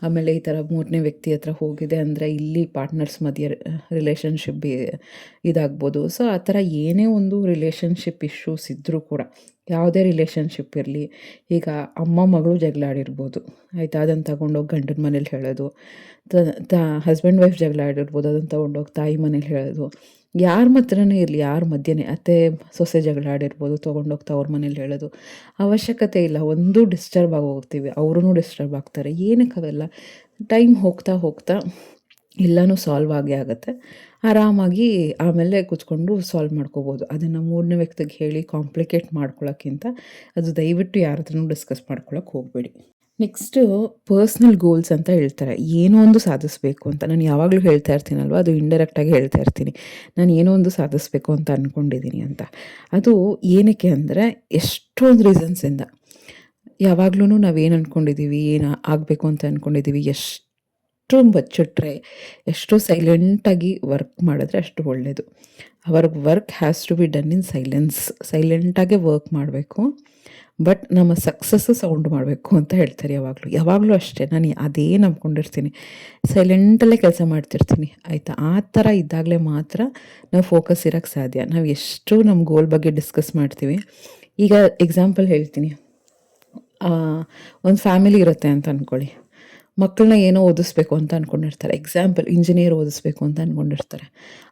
ಆಮೇಲೆ ಈ ಥರ 3ನೇ ವ್ಯಕ್ತಿ ಹತ್ರ ಹೋಗಿದೆ ಅಂದರೆ ಇಲ್ಲಿ ಪಾರ್ಟ್ನರ್ಸ್ ಮಧ್ಯೆ ರಿಲೇಷನ್ಶಿಪ್ ಇದಾಗ್ಬೋದು. ಸೊ ಆ ಥರ ಏನೇ ಒಂದು ರಿಲೇಷನ್ಶಿಪ್ ಇಶ್ಯೂಸ್ ಇದ್ದರೂ ಕೂಡ, ಯಾವುದೇ ರಿಲೇಷನ್ಶಿಪ್ ಇರಲಿ, ಈಗ ಅಮ್ಮ ಮಗಳು ಜಗಳ ಆಡಿರ್ಬೋದು, ಆಯಿತಾ, ಅದನ್ನು ತಗೊಂಡೋಗಿ ಗಂಡನ ಮನೇಲಿ ಹೇಳೋದು. ಹಸ್ಬೆಂಡ್ ವೈಫ್ ಜಗಳ ಆಡಿರ್ಬೋದು, ಅದನ್ನು ತೊಗೊಂಡೋಗಿ ತಾಯಿ ಮನೇಲಿ ಹೇಳೋದು. ಯಾರ ಹತ್ರನೇ ಇರಲಿ, ಯಾರ ಮಧ್ಯೆ ಅತ್ತೆ ಸೊಸೆ ಜಗಳ ಆಡಿರ್ಬೋದು, ತೊಗೊಂಡೋಗ್ತಾ ಅವ್ರ ಮನೇಲಿ ಹೇಳೋದು. ಅವಶ್ಯಕತೆ ಇಲ್ಲ. ಒಂದು ಡಿಸ್ಟರ್ಬ್ ಆಗೋಗ್ತೀವಿ, ಅವರೂ ಡಿಸ್ಟರ್ಬ್ ಆಗ್ತಾರೆ. ಏನಕ್ಕೆ ಅವೆಲ್ಲ? ಟೈಮ್ ಹೋಗ್ತಾ ಹೋಗ್ತಾ ಎಲ್ಲನೂ ಸಾಲ್ವ್ ಆಗೇ ಆಗುತ್ತೆ. ಆರಾಮಾಗಿ ಆಮೇಲೆ ಕೂತ್ಕೊಂಡು ಸಾಲ್ವ್ ಮಾಡ್ಕೋಬೋದು. ಅದನ್ನು 3ನೇ ವ್ಯಕ್ತಿಗೆ ಹೇಳಿ ಕಾಂಪ್ಲಿಕೇಟ್ ಮಾಡ್ಕೊಳ್ಳೋಕ್ಕಿಂತ ಅದು ದಯವಿಟ್ಟು ಯಾರ ಹತ್ರನೂ ಡಿಸ್ಕಸ್ ಮಾಡ್ಕೊಳ್ಳೋಕೆ ಹೋಗಬೇಡಿ. ನೆಕ್ಸ್ಟು ಪರ್ಸ್ನಲ್ ಗೋಲ್ಸ್ ಅಂತ ಹೇಳ್ತಾರೆ. ಏನೋ ಒಂದು ಸಾಧಿಸಬೇಕು ಅಂತ. ನಾನು ಯಾವಾಗಲೂ ಹೇಳ್ತಾ ಇರ್ತೀನಲ್ವ, ಅದು ಇಂಡೈರೆಕ್ಟಾಗಿ ಹೇಳ್ತಾ ಇರ್ತೀನಿ. ನಾನು ಏನೋ ಒಂದು ಸಾಧಿಸಬೇಕು ಅಂತ ಅಂದ್ಕೊಂಡಿದ್ದೀನಿ ಅಂತ. ಅದು ಏನಕ್ಕೆ ಅಂದರೆ ಎಷ್ಟೊಂದು ರೀಸನ್ಸಿಂದ. ಯಾವಾಗಲೂ ನಾವೇನು ಅಂದ್ಕೊಂಡಿದ್ದೀವಿ, ಏನು ಆಗಬೇಕು ಅಂತ ಅಂದ್ಕೊಂಡಿದ್ದೀವಿ, ಎಷ್ಟು ಬಚ್ಚಿಟ್ರೆ, ಎಷ್ಟು ಸೈಲೆಂಟಾಗಿ ವರ್ಕ್ ಮಾಡಿದ್ರೆ ಅಷ್ಟು ಒಳ್ಳೆಯದು. Work has to be done in silence. ಸೈಲೆಂಟಾಗೆ ವರ್ಕ್ ಮಾಡಬೇಕು. ಬಟ್ ನಮ್ಮ ಸಕ್ಸಸ್ಸು ಸೌಂಡ್ ಮಾಡಬೇಕು ಅಂತ ಹೇಳ್ತಾರೆ ಯಾವಾಗಲೂ ಅಷ್ಟೇ. ನಾನು ಅದೇ ನಂಬ್ಕೊಂಡಿರ್ತೀನಿ. ಸೈಲೆಂಟಲ್ಲೇ ಕೆಲಸ ಮಾಡ್ತಿರ್ತೀನಿ, ಆಯಿತಾ. ಆ ಥರ ಇದ್ದಾಗಲೇ ಮಾತ್ರ ನಾವು ಫೋಕಸ್ ಇರೋಕ್ಕೆ ಸಾಧ್ಯ. ನಾವು ಎಷ್ಟು ನಮ್ಮ ಗೋಲ್ ಬಗ್ಗೆ ಡಿಸ್ಕಸ್ ಮಾಡ್ತೀವಿ. ಈಗ ಎಕ್ಸಾಂಪಲ್ ಹೇಳ್ತೀನಿ. ಒಂದು ಫ್ಯಾಮಿಲಿ ಇರುತ್ತೆ ಅಂತ ಅಂದ್ಕೊಳ್ಳಿ. ಮಕ್ಕಳನ್ನ ಏನೋ ಓದಿಸ್ಬೇಕು ಅಂತ ಅಂದ್ಕೊಂಡಿರ್ತಾರೆ. ಎಕ್ಸಾಂಪಲ್ ಇಂಜಿನಿಯರ್ ಓದಿಸ್ಬೇಕು ಅಂತ ಅಂದ್ಕೊಂಡಿರ್ತಾರೆ.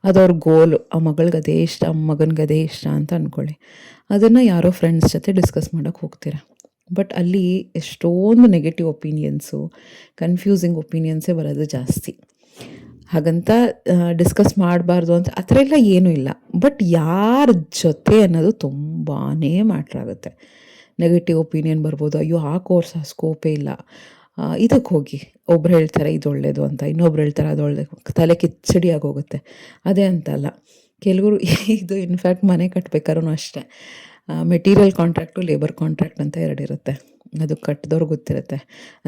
ಅದು ಅವ್ರ ಗೋಲು. ಆ ಮಗಳಿಗೆ ಅದೇ ಇಷ್ಟ, ಆ ಮಗನಿಗೆ ಅದೇ ಇಷ್ಟ ಅಂತ ಅಂದ್ಕೊಳ್ಳಿ. ಅದನ್ನು ಯಾರೋ ಫ್ರೆಂಡ್ಸ್ ಜೊತೆ ಡಿಸ್ಕಸ್ ಮಾಡೋಕ್ಕೆ ಹೋಗ್ತೀರ. ಬಟ್ ಅಲ್ಲಿ ಎಷ್ಟೊಂದು ನೆಗೆಟಿವ್ ಒಪಿನಿಯನ್ಸು, ಕನ್ಫ್ಯೂಸಿಂಗ್ ಒಪಿನಿಯನ್ಸೇ ಬರೋದು ಜಾಸ್ತಿ. ಹಾಗಂತ ಡಿಸ್ಕಸ್ ಮಾಡಬಾರ್ದು ಅಂತ ಆ ಥರ ಎಲ್ಲ ಏನೂ ಇಲ್ಲ. ಬಟ್ ಯಾರ ಜೊತೆ ಅನ್ನೋದು ತುಂಬಾ ಮ್ಯಾಟ್ರ್ ಆಗುತ್ತೆ. ನೆಗೆಟಿವ್ ಒಪಿನಿಯನ್ ಬರ್ಬೋದು. ಅಯ್ಯೋ ಆ ಕೋರ್ಸ್ ಆ ಸ್ಕೋಪೇ ಇಲ್ಲ, ಇದಕ್ಕೆ ಹೋಗಿ. ಒಬ್ರು ಹೇಳ್ತಾರೆ ಇದು ಒಳ್ಳೆಯದು ಅಂತ, ಇನ್ನೊಬ್ರು ಹೇಳ್ತಾರೆ ಅದು ಒಳ್ಳೆಯದು. ತಲೆ ಕಿಚ್ಚಡಿ ಆಗೋಗುತ್ತೆ. ಅದೇ ಅಂತಲ್ಲ, ಕೆಲವರು ಇದು ಇನ್ಫ್ಯಾಕ್ಟ್ ಮನೆ ಕಟ್ಟಬೇಕಾದ್ರೂ ಅಷ್ಟೇ, ಮೆಟೀರಿಯಲ್ ಕಾಂಟ್ರಾಕ್ಟು, ಲೇಬರ್ ಕಾಂಟ್ರಾಕ್ಟ್ ಅಂತ 2 ಇರುತ್ತೆ. ಅದು ಕಟ್ಟಿದವ್ರು ಗೊತ್ತಿರುತ್ತೆ.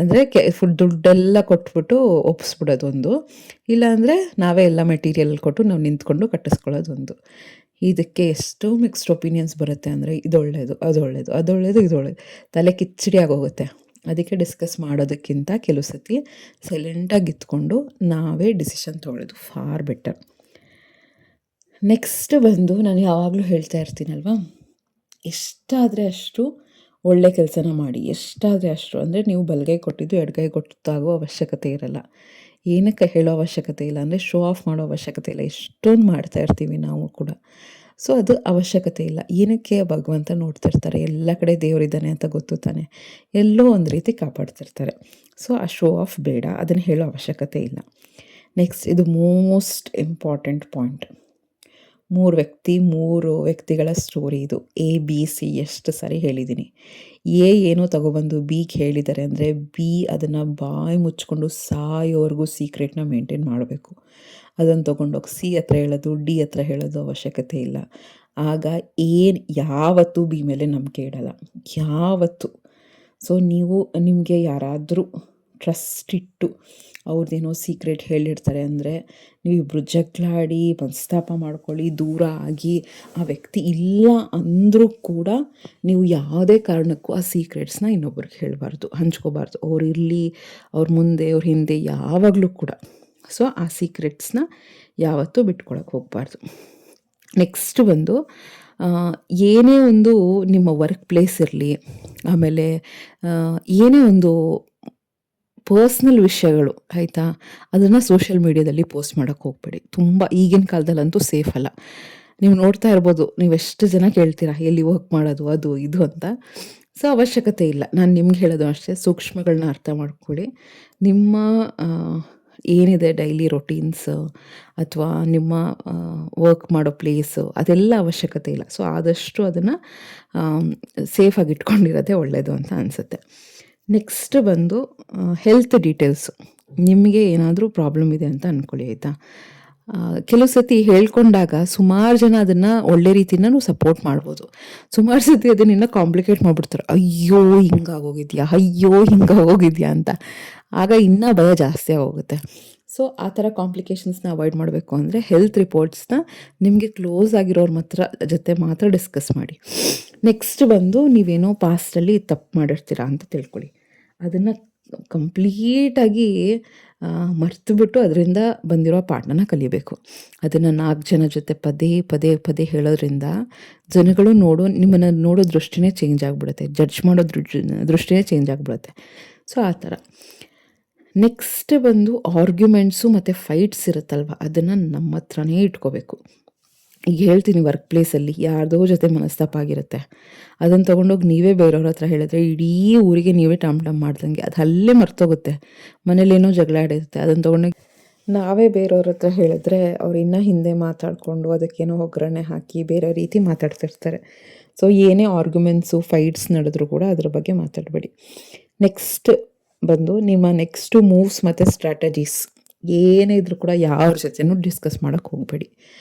ಅಂದರೆ ಫುಲ್ ದುಡ್ಡೆಲ್ಲ ಕೊಟ್ಬಿಟ್ಟು ಒಪ್ಪಿಸ್ಬಿಡೋದೊಂದು, ಇಲ್ಲಾಂದರೆ ನಾವೇ ಎಲ್ಲ ಮೆಟೀರಿಯಲ್ ಕೊಟ್ಟು ನಾವು ನಿಂತ್ಕೊಂಡು ಕಟ್ಟಿಸ್ಕೊಳ್ಳೋದೊಂದು. ಇದಕ್ಕೆ ಎಷ್ಟೋ ಮಿಕ್ಸ್ಡ್ ಒಪಿನಿಯನ್ಸ್ ಬರುತ್ತೆ. ಅಂದರೆ ಇದು ಒಳ್ಳೆಯದು, ಅದು ಒಳ್ಳೆಯದು, ಅದು ಒಳ್ಳೆಯದು, ಇದು ಒಳ್ಳೆಯದು, ತಲೆ ಕಿಚ್ಚಡಿ ಆಗೋಗುತ್ತೆ. ಅದಕ್ಕೆ ಡಿಸ್ಕಸ್ ಮಾಡೋದಕ್ಕಿಂತ ಕೆಲವು ಸತಿ ಸೈಲೆಂಟಾಗಿ ಇದ್ಕೊಂಡು ನಾವೇ ಡಿಸಿಷನ್ ತೊಗೊಳ್ಳೋದು ಫಾರ್ ಬೆಟರ್. ನೆಕ್ಸ್ಟ್ ಬಂದು ನಾನು ಯಾವಾಗಲೂ ಹೇಳ್ತಾ ಇರ್ತೀನಲ್ವ, ಎಷ್ಟಾದರೆ ಅಷ್ಟು ಒಳ್ಳೆ ಕೆಲಸನ ಮಾಡಿ. ಎಷ್ಟಾದರೆ ಅಷ್ಟು ಅಂದರೆ ನೀವು ಬಲಗೈ ಕೊಟ್ಟಿದ್ದು ಎಡಗೈ ಕೊಟ್ಟಾಗೋ ಅವಶ್ಯಕತೆ ಇರಲ್ಲ. ಏನಕ್ಕೆ ಹೇಳೋ ಅವಶ್ಯಕತೆ ಇಲ್ಲ ಅಂದರೆ ಶೋ ಆಫ್ ಮಾಡೋ ಅವಶ್ಯಕತೆ ಇಲ್ಲ. ಎಷ್ಟೊಂದು ಮಾಡ್ತಾ ಇರ್ತೀವಿ ನಾವು ಕೂಡ. ಸೊ ಅದು ಅವಶ್ಯಕತೆ ಇಲ್ಲ. ಏನಕ್ಕೆ ಭಗವಂತ ನೋಡ್ತಿರ್ತಾರೆ, ಎಲ್ಲ ಕಡೆ ದೇವರಿದ್ದಾನೆ ಅಂತ ಗೊತ್ತು ತಾನೆ, ಎಲ್ಲೋ ಒಂದು ರೀತಿ ಕಾಪಾಡ್ತಿರ್ತಾರೆ. ಸೊ ಆ ಶೋ ಆಫ್ ಬೇಡ, ಅದನ್ನು ಹೇಳೋ ಅವಶ್ಯಕತೆ ಇಲ್ಲ. ನೆಕ್ಸ್ಟ್, ಇದು ಮೋಸ್ಟ್ ಇಂಪಾರ್ಟೆಂಟ್ ಪಾಯಿಂಟ್. 3 ವ್ಯಕ್ತಿಗಳ ಸ್ಟೋರಿ ಇದು. A B C ಎಷ್ಟು ಸರಿ ಹೇಳಿದ್ದೀನಿ. A ಏನೋ ತಗೊಬಂದು ಬಿಗೆ ಹೇಳಿದ್ದಾರೆ ಅಂದರೆ ಬಿ ಅದನ್ನು ಬಾಯಿ ಮುಚ್ಕೊಂಡು ಸಾಯೋವರೆಗೂ ಸೀಕ್ರೆಟ್ನ ಮೇಂಟೈನ್ ಮಾಡಬೇಕು. ಅದನ್ನು ತೊಗೊಂಡೋಗಿ ಸಿ ಹತ್ರ ಹೇಳೋದು, ಡಿ ಹತ್ರ ಹೇಳೋದು ಅವಶ್ಯಕತೆ ಇಲ್ಲ. ಆಗ ಯಾವತ್ತೂ ಬಿ ಮೇಲೆ ನಂಬಿಕೆ ಇಡಲ್ಲ, ಯಾವತ್ತೂ. ಸೊ ನೀವು ನಿಮಗೆ ಯಾರಾದರೂ ಟ್ರಸ್ಟ್ ಇಟ್ಟು ಅವ್ರದ್ದೇನೋ ಸೀಕ್ರೆಟ್ ಹೇಳಿರ್ತಾರೆ ಅಂದರೆ ನೀವಿಬ್ಬರು ಜಗಳಾಡಿ ಮನಸ್ತಾಪ ಮಾಡ್ಕೊಳ್ಳಿ, ದೂರ ಆಗಿ ಆ ವ್ಯಕ್ತಿ ಇಲ್ಲ ಅಂದರೂ ಕೂಡ ನೀವು ಯಾವುದೇ ಕಾರಣಕ್ಕೂ ಆ ಸೀಕ್ರೆಟ್ಸ್ನ ಇನ್ನೊಬ್ರಿಗೆ ಹೇಳಬಾರ್ದು, ಹಂಚ್ಕೋಬಾರ್ದು. ಅವ್ರು ಇರಲಿ, ಅವ್ರ ಮುಂದೆ ಅವ್ರ ಹಿಂದೆ ಯಾವಾಗಲೂ ಕೂಡ. ಸೊ ಆ ಸೀಕ್ರೆಟ್ಸ್ನ ಯಾವತ್ತೂ ಬಿಟ್ಕೊಳಕ್ಕೆ ಹೋಗಬಾರ್ದು. ನೆಕ್ಸ್ಟ್ ಬಂದು ಏನೇ ಒಂದು ನಿಮ್ಮ ವರ್ಕ್ ಪ್ಲೇಸ್ ಇರಲಿ, ಆಮೇಲೆ ಏನೇ ಒಂದು ಪರ್ಸ್ನಲ್ ವಿಷಯಗಳು ಆಯಿತಾ, ಅದನ್ನು ಸೋಷಿಯಲ್ ಮೀಡ್ಯಾದಲ್ಲಿ ಪೋಸ್ಟ್ ಮಾಡೋಕ್ಕೆ ಹೋಗಬೇಡಿ. ತುಂಬ ಈಗಿನ ಕಾಲದಲ್ಲಂತೂ ಸೇಫ್ ಅಲ್ಲ. ನೀವು ನೋಡ್ತಾ ಇರ್ಬೋದು, ನೀವೆಷ್ಟು ಜನ ಕೇಳ್ತೀರಾ ಎಲ್ಲಿ ವರ್ಕ್ ಮಾಡೋದು ಅದು ಇದು ಅಂತ. ಸೊ ಅವಶ್ಯಕತೆ ಇಲ್ಲ. ನಾನು ನಿಮ್ಗೆ ಹೇಳೋದು ಅಷ್ಟೇ, ಸೂಕ್ಷ್ಮಗಳನ್ನ ಅರ್ಥ ಮಾಡ್ಕೊಳ್ಳಿ. ನಿಮ್ಮ ಏನಿದೆ ಡೈಲಿ ರೊಟೀನ್ಸ್ ಅಥವಾ ನಿಮ್ಮ ವರ್ಕ್ ಮಾಡೋ ಪ್ಲೇಸು ಅದೆಲ್ಲ ಅವಶ್ಯಕತೆ ಇಲ್ಲ. ಸೊ ಆದಷ್ಟು ಅದನ್ನು ಸೇಫಾಗಿ ಇಟ್ಕೊಂಡಿರೋದೇ ಒಳ್ಳೆಯದು ಅಂತ ಅನಿಸುತ್ತೆ. ನೆಕ್ಸ್ಟ್ ಬಂದು ಹೆಲ್ತ್ ಡೀಟೇಲ್ಸು. ನಿಮಗೆ ಏನಾದರೂ ಪ್ರಾಬ್ಲಮ್ ಇದೆ ಅಂತ ಅಂದ್ಕೊಳ್ಳಿ, ಆಯಿತಾ. ಕೆಲವು ಸತಿ ಹೇಳ್ಕೊಂಡಾಗ ಸುಮಾರು ಜನ ಅದನ್ನು ಒಳ್ಳೆ ರೀತಿಯಿಂದ ಸಪೋರ್ಟ್ ಮಾಡ್ಬೋದು. ಸುಮಾರು ಸತಿ ಅದನ್ನು ಇನ್ನೂ ಕಾಂಪ್ಲಿಕೇಟ್ ಮಾಡಿಬಿಡ್ತಾರೆ. ಅಯ್ಯೋ ಹಿಂಗಾಗೋಗಿದ್ಯಾ, ಅಯ್ಯೋ ಹಿಂಗಾಗೋಗಿದ್ಯಾ ಅಂತ. ಆಗ ಇನ್ನೂ ಭಯ ಜಾಸ್ತಿ ಆಗೋಗುತ್ತೆ. ಸೊ ಆ ಥರ ಕಾಂಪ್ಲಿಕೇಶನ್ಸ್ನ ಅವಾಯ್ಡ್ ಮಾಡಬೇಕು ಅಂದರೆ ಹೆಲ್ತ್ ರಿಪೋರ್ಟ್ಸ್ನ ನಿಮಗೆ ಕ್ಲೋಸ್ ಆಗಿರೋರ ಜೊತೆ ಮಾತ್ರ ಡಿಸ್ಕಸ್ ಮಾಡಿ. ನೆಕ್ಸ್ಟ್ ಬಂದು ನೀವೇನೋ ಪಾಸ್ಟಲ್ಲಿ ತಪ್ಪು ಮಾಡಿರ್ತೀರಾ ಅಂತ ತಿಳ್ಕೊಳ್ಳಿ. ಅದನ್ನು ಕಂಪ್ಲೀಟಾಗಿ ಮರ್ತುಬಿಟ್ಟು ಅದರಿಂದ ಬಂದಿರೋ ಪಾಠನ ಕಲಿಬೇಕು. ಅದನ್ನು 4 ಜನ ಜೊತೆ ಪದೇ ಪದೇ ಪದೇ ಹೇಳೋದ್ರಿಂದ ಜನಗಳು ನಿಮ್ಮನ್ನು ನೋಡೋ ದೃಷ್ಟಿನೇ ಚೇಂಜ್ ಆಗಿಬಿಡುತ್ತೆ, ಜಡ್ಜ್ ಮಾಡೋ ದೃಷ್ಟಿನೇ ಚೇಂಜ್ ಆಗಿಬಿಡುತ್ತೆ. ಸೊ ಆ ಥರ. ನೆಕ್ಸ್ಟ್ ಬಂದು ಆರ್ಗ್ಯುಮೆಂಟ್ಸು ಮತ್ತು ಫೈಟ್ಸ್ ಇರುತ್ತಲ್ವ, ಅದನ್ನು ನಮ್ಮ ಹತ್ರನೇ ಇಟ್ಕೋಬೇಕು. ಈಗ ಹೇಳ್ತೀನಿ, ವರ್ಕ್ ಪ್ಲೇಸಲ್ಲಿ ಯಾರ್ದೋ ಜೊತೆ ಮನಸ್ತಾಪ ಆಗಿರುತ್ತೆ, ಅದನ್ನು ತೊಗೊಂಡೋಗಿ ನೀವೇ ಬೇರೆಯವ್ರ ಹತ್ರ ಹೇಳಿದ್ರೆ ಇಡೀ ಊರಿಗೆ ನೀವೇ ಟಾಮ್ ಮಾಡ್ದಂಗೆ ಅದು ಅಲ್ಲೇ ಮರ್ತೋಗುತ್ತೆ. ಮನೇಲೇನೋ ಜಗಳ ಆಡಿರುತ್ತೆ, ಅದನ್ನು ತೊಗೊಂಡೋಗಿ ನಾವೇ ಬೇರೆಯವ್ರ ಹತ್ರ ಹೇಳಿದ್ರೆ ಅವ್ರು ಇನ್ನೂ ಹಿಂದೆ ಮಾತಾಡಿಕೊಂಡು ಅದಕ್ಕೇನೋ ಒಗ್ಗರಣೆ ಹಾಕಿ ಬೇರೆ ರೀತಿ ಮಾತಾಡ್ತಿರ್ತಾರೆ. ಸೊ ಏನೇ ಆರ್ಗ್ಯುಮೆಂಟ್ಸು ಫೈಟ್ಸ್ ನಡೆದ್ರೂ ಕೂಡ ಅದ್ರ ಬಗ್ಗೆ ಮಾತಾಡಬೇಡಿ. ನೆಕ್ಸ್ಟ್ ಬಂದು ನಿಮ್ಮ ನೆಕ್ಸ್ಟು ಮೂವ್ಸ್ ಮತ್ತು ಸ್ಟ್ರಾಟಜೀಸ್ ಏನೇ ಇದ್ರೂ ಕೂಡ ಯಾರ ಜೊತೆನೂ ಡಿಸ್ಕಸ್ ಮಾಡೋಕ್ಕೆ ಹೋಗಬೇಡಿ,